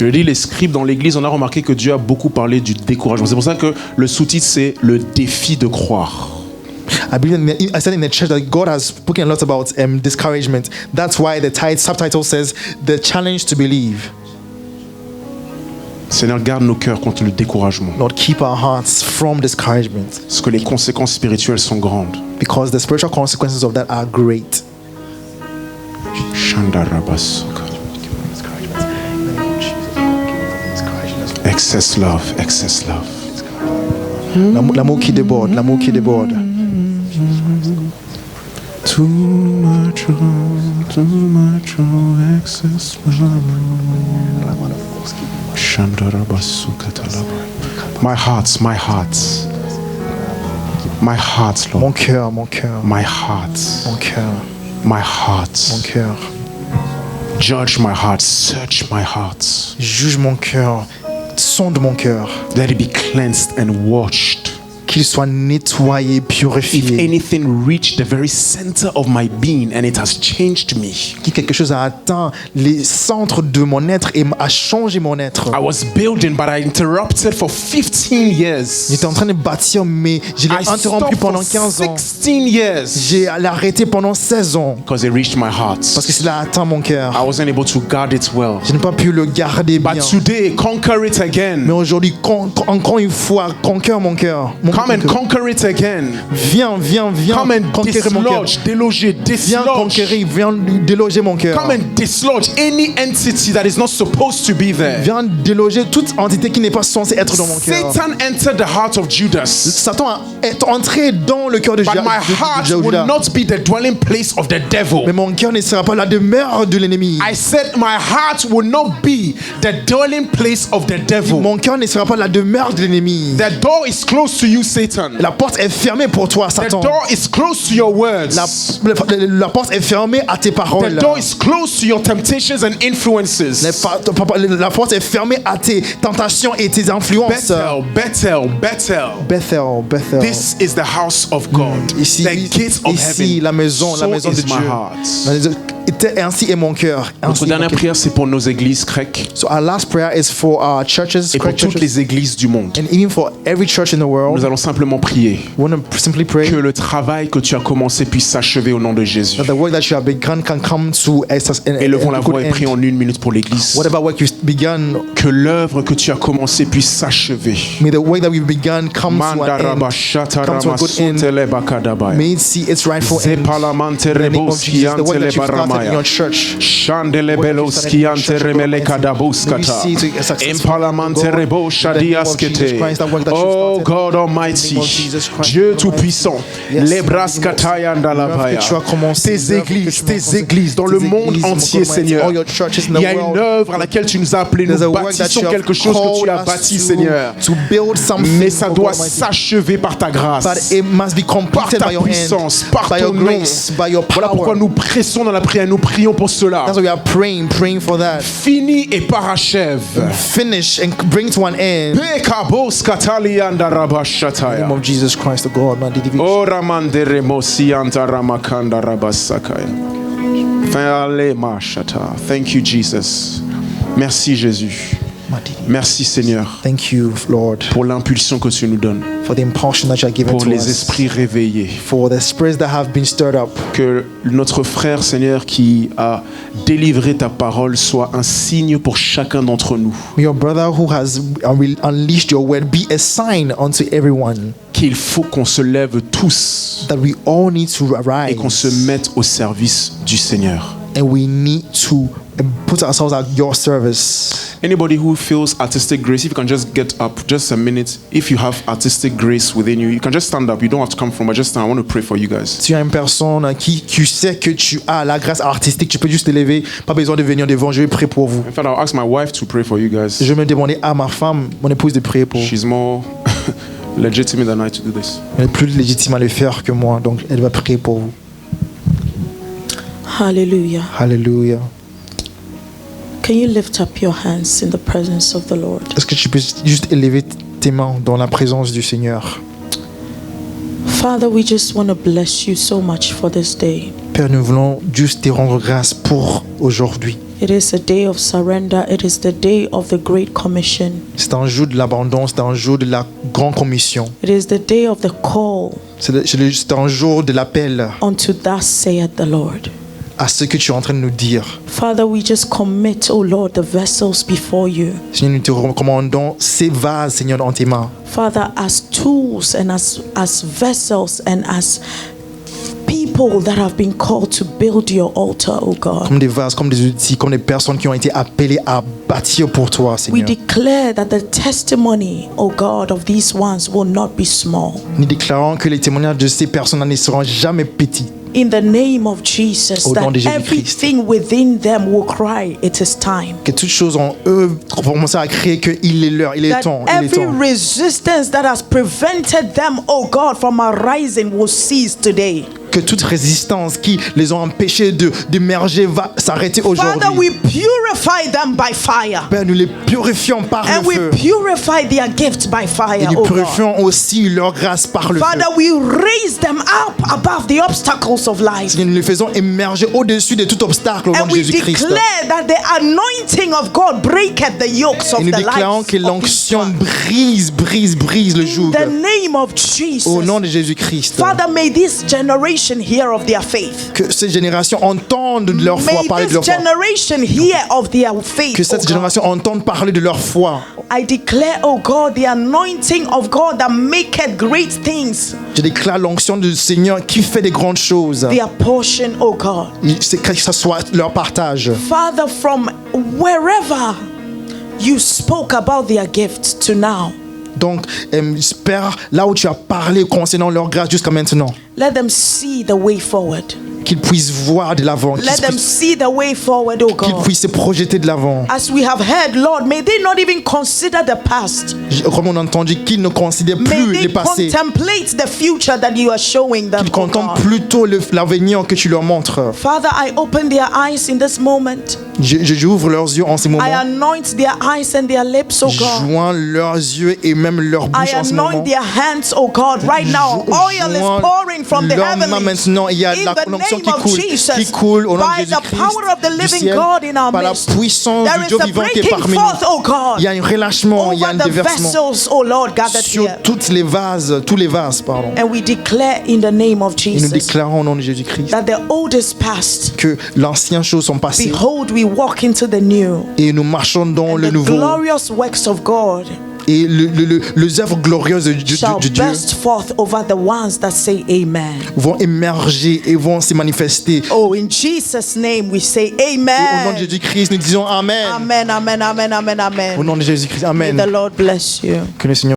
Je dis, les scribes dans l'église, on a remarqué que Dieu a beaucoup parlé du découragement. C'est pour ça que le sous-titre, c'est le défi de croire. I said in the church that God has spoken a lot about discouragement. That's why the subtitle says the challenge to believe. Seigneur, garde nos cœurs contre le découragement. Lord, keep our hearts from discouragement, Parce que les conséquences spirituelles sont grandes. because the spiritual consequences of that are great. Excess love, excess love. L'amour qui déborde, l'amour qui déborde. Too much, excess love. My heart, my heart. My heart, Lord. Mon cœur, mon cœur, My heart. mon cœur, My mon heart. cœur. Judge my heart. Search my heart. Juge mon cœur, sonde mon cœur, Let it be cleansed and washed. qu'il soit nettoyé, If purifié. anything reached the very center of my being and it has changed me. Si quelque chose a atteint les centres de mon être et a changé mon être. I was building, but I interrupted for 15 years. J'étais en train de bâtir, mais je l'ai I interrompu stopped for pendant 15 ans. 16 years J'ai arrêté pendant 16 ans because it reached my heart. parce que cela a atteint mon I cœur. wasn't able to guard it well. Je n'ai pas pu le garder bien. But today, conquer it Mais again. aujourd'hui, encore une fois, conquère mon cœur. Come and conquer it again. Viens, viens, viens. Come and Conquérir mon cœur. dislodge, déloger, Viens dislodge. conquérir, viens déloger mon cœur. Come and dislodge any entity that is not supposed to be there. Viens déloger toute entité qui n'est pas censée être dans mon cœur. Satan entered the heart of Judas. Satan est entré dans le cœur de But my heart will Judas. not be the dwelling place of the devil. Mais mon cœur ne sera pas la demeure de l'ennemi. I said my heart will not be the dwelling place of the devil. Mon cœur ne sera pas la demeure de l'ennemi. The door is closed to you, Satan. La porte est fermée pour toi, The Satan. door is closed to your words. La porte est fermée à tes The paroles. door is closed to your temptations and influences. La porte est fermée à tes tentations et tes influences. Bethel. This is the house of God. Ici, The gates of ici heaven. la maison So de is Dieu. my heart. Ainsi est mon cœur. Notre dernière prière, c'est pour nos églises grecques So our last prayer is for our churches, et pour Craig toutes churches, les églises du monde. and even for every church in the world. Nous allons simplement prier We want to simply pray que le travail que tu as commencé puisse s'achever au nom de Jésus. that the work that you have begun can come to Élevons la a voix good et prions end. en 1 minute pour l'église. Whatever work you've begun, Que l'œuvre que tu as commencé puisse s'achever. may the work that we've begun come to an Mandaraba end. shatarama Come to a good end. sutele bakadabaya. May it see its rightful end. Zepalamante In the name of reboski Jesus, the work antele that you've started in baramaya. your church. Shandele beloski ante remele kadabuskata. Empalamante rebo shadiaskete. Oh God Almighty, Dieu Tout-Puissant, les braskataya andalabaya. Tes églises dans le monde entier, Seigneur. Il y a une œuvre à laquelle tu nous as appelés. Nous bâtissons quelque chose que tu as bâti, Seigneur. Mais ça doit s'achever par ta grâce, But it must be par completed ta by your puissance, hand, par by your ton nom. grace, by your Voilà pourquoi power. nous pressons dans la prière, nous prions pour cela. That's why we are praying for that. Fini et parachève. Finish and bring to an end. Pekabos katalia In the name ndarabashataya. of Jesus Christ, the God, man. Ora mandere mosi antaramakanda rabasakaya. Fale mashata. Thank you, Jesus. Merci, Jésus. Merci, Seigneur, Thank you, Lord, pour l'impulsion que tu nous donnes, for the impulsion that you have given pour to les us, esprits réveillés. for the spirits that have been stirred up. Que notre frère, Seigneur, qui a délivré ta parole soit un signe pour chacun d'entre nous. May your brother who has unleashed your word be a sign unto everyone Qu'il faut qu'on se lève tous that we all need to et qu'on se arise mette au service du Seigneur. and we need to put ourselves at your service. Anybody who feels artistic grace, if you can just get up just a minute. If you have artistic grace within you, you can just stand up. You don't have to come from, but just stand. I want to pray for you guys. Si tu as une personne qui sait que tu as la grâce artistique, tu peux juste te lever, pas besoin de venir devant, je vais prier pour vous. In fact, I'll ask my wife to pray for you guys. Je vais me demander à ma femme, mon épouse, de prier pour vous. She's more legitimate than I to do this. Elle est plus légitime à le faire que moi, donc elle va prier pour vous. Hallelujah. Hallelujah. Can you lift up your hands in the presence of the Lord? Est-ce que tu peux juste élever tes mains dans la présence du Seigneur? Father, we just want to bless you so much for this day. Père, nous voulons juste te rendre grâce pour aujourd'hui. It is a day of surrender. It is the day of the Great Commission. C'est un jour de l'abondance, c'est un jour de la grande commission. It is the day of the call C'est un jour de l'appel unto thus saith the Lord. à ce que tu es en train de nous dire. Father, we just commit, oh Lord, the vessels before you. Seigneur, nous te recommandons ces vases, Seigneur, dans tes mains. Father, as tools and as vessels and as people that have been called to build your altar, oh God. Comme des vases, comme des outils, comme des personnes qui ont été appelées à bâtir pour toi, We Seigneur. declare that the testimony, oh God, of these ones will not be small. Nous déclarons que les témoignages de ces personnes ne seront jamais petits. In the name of Jesus, Au nom that de Jésus-Christ. everything within them will cry, it is time. Que toutes choses en eux vont commencer à créer qu'il est l'heure, il est That temps, il est every temps. resistance that has prevented them, oh God, from arising will cease today. Que toute résistance qui les ont empêchés d'émerger va s'arrêter Father, aujourd'hui. we purify them by fire. Père, nous les purifions par And le we feu. purify their gifts by Et fire, nous oh God. purifions aussi leur grâce par le feu. Father, we raise them up above the obstacles of life. Seigneur, nous les faisons émerger au-dessus de tout obstacle au nom And de we Jésus-Christ. declare that the anointing of God breaketh the yokes Et of nous the déclarons lives que of these l'onction ones. brise le joug. In the name of Jesus. Au nom de Jésus-Christ. Father, may this generation hear of their faith. Que ces générations entendent de leur foi, May parler de this leur foi. generation hear of their faith. Que oh cette God. génération entende parler de leur foi. I declare, oh God, the anointing of God that maketh great things, Je déclare l'onction du Seigneur qui fait des grandes choses. their portion, oh God. C'est que ce soit leur partage. Father, from wherever you spoke about their gifts to now, Donc, Père, là où tu as parlé concernant leur grâce jusqu'à maintenant, let them see the way forward. qu'ils puissent voir de l'avant, Let them see the way forward, oh qu'ils God. puissent se projeter de l'avant. As we have heard, Lord, may they not even consider the past. Comme on a entendu, qu'ils ne considèrent May plus they les passés, contemplate the future that you are showing them, qu'ils oh contemplent God. plutôt l'avenir que tu leur montres. Father, I open their eyes in this moment. J'ouvre leurs yeux en ce moment. I anoint their eyes and their lips, oh God. Joins leurs yeux et même leur I bouche en ce moment. anoint their hands, oh God. Right now, oil is Joins pouring from the leurs mains heavens. maintenant. Il y a In la the l'onction name of qui coule au nom de by the Jésus-Christ power of the du living ciel, God in our par la midst, puissance there du is Dieu a vivant qui est breaking parmi nous. forth, oh God, Il y a un relâchement, il y a un over the déversement vessels, oh Lord, gathered sur here. toutes les vases, tous les vases, pardon. And we declare in the name of Et nous Jesus déclarons au nom de Jésus-Christ that the old is past. que l'ancien choses sont passées Behold, we walk into the new. et nous marchons dans And le the nouveau. glorious works of God Et les œuvres glorieuses de shall Dieu burst forth over the ones that say amen. vont émerger et vont se manifester. Oh, in Jesus' name we say Et au nom de amen. Jésus-Christ, nous disons Amen. Amen, amen, amen, amen, Au amen. nom de Jésus-Christ, May Amen. the Lord bless you. Que le Seigneur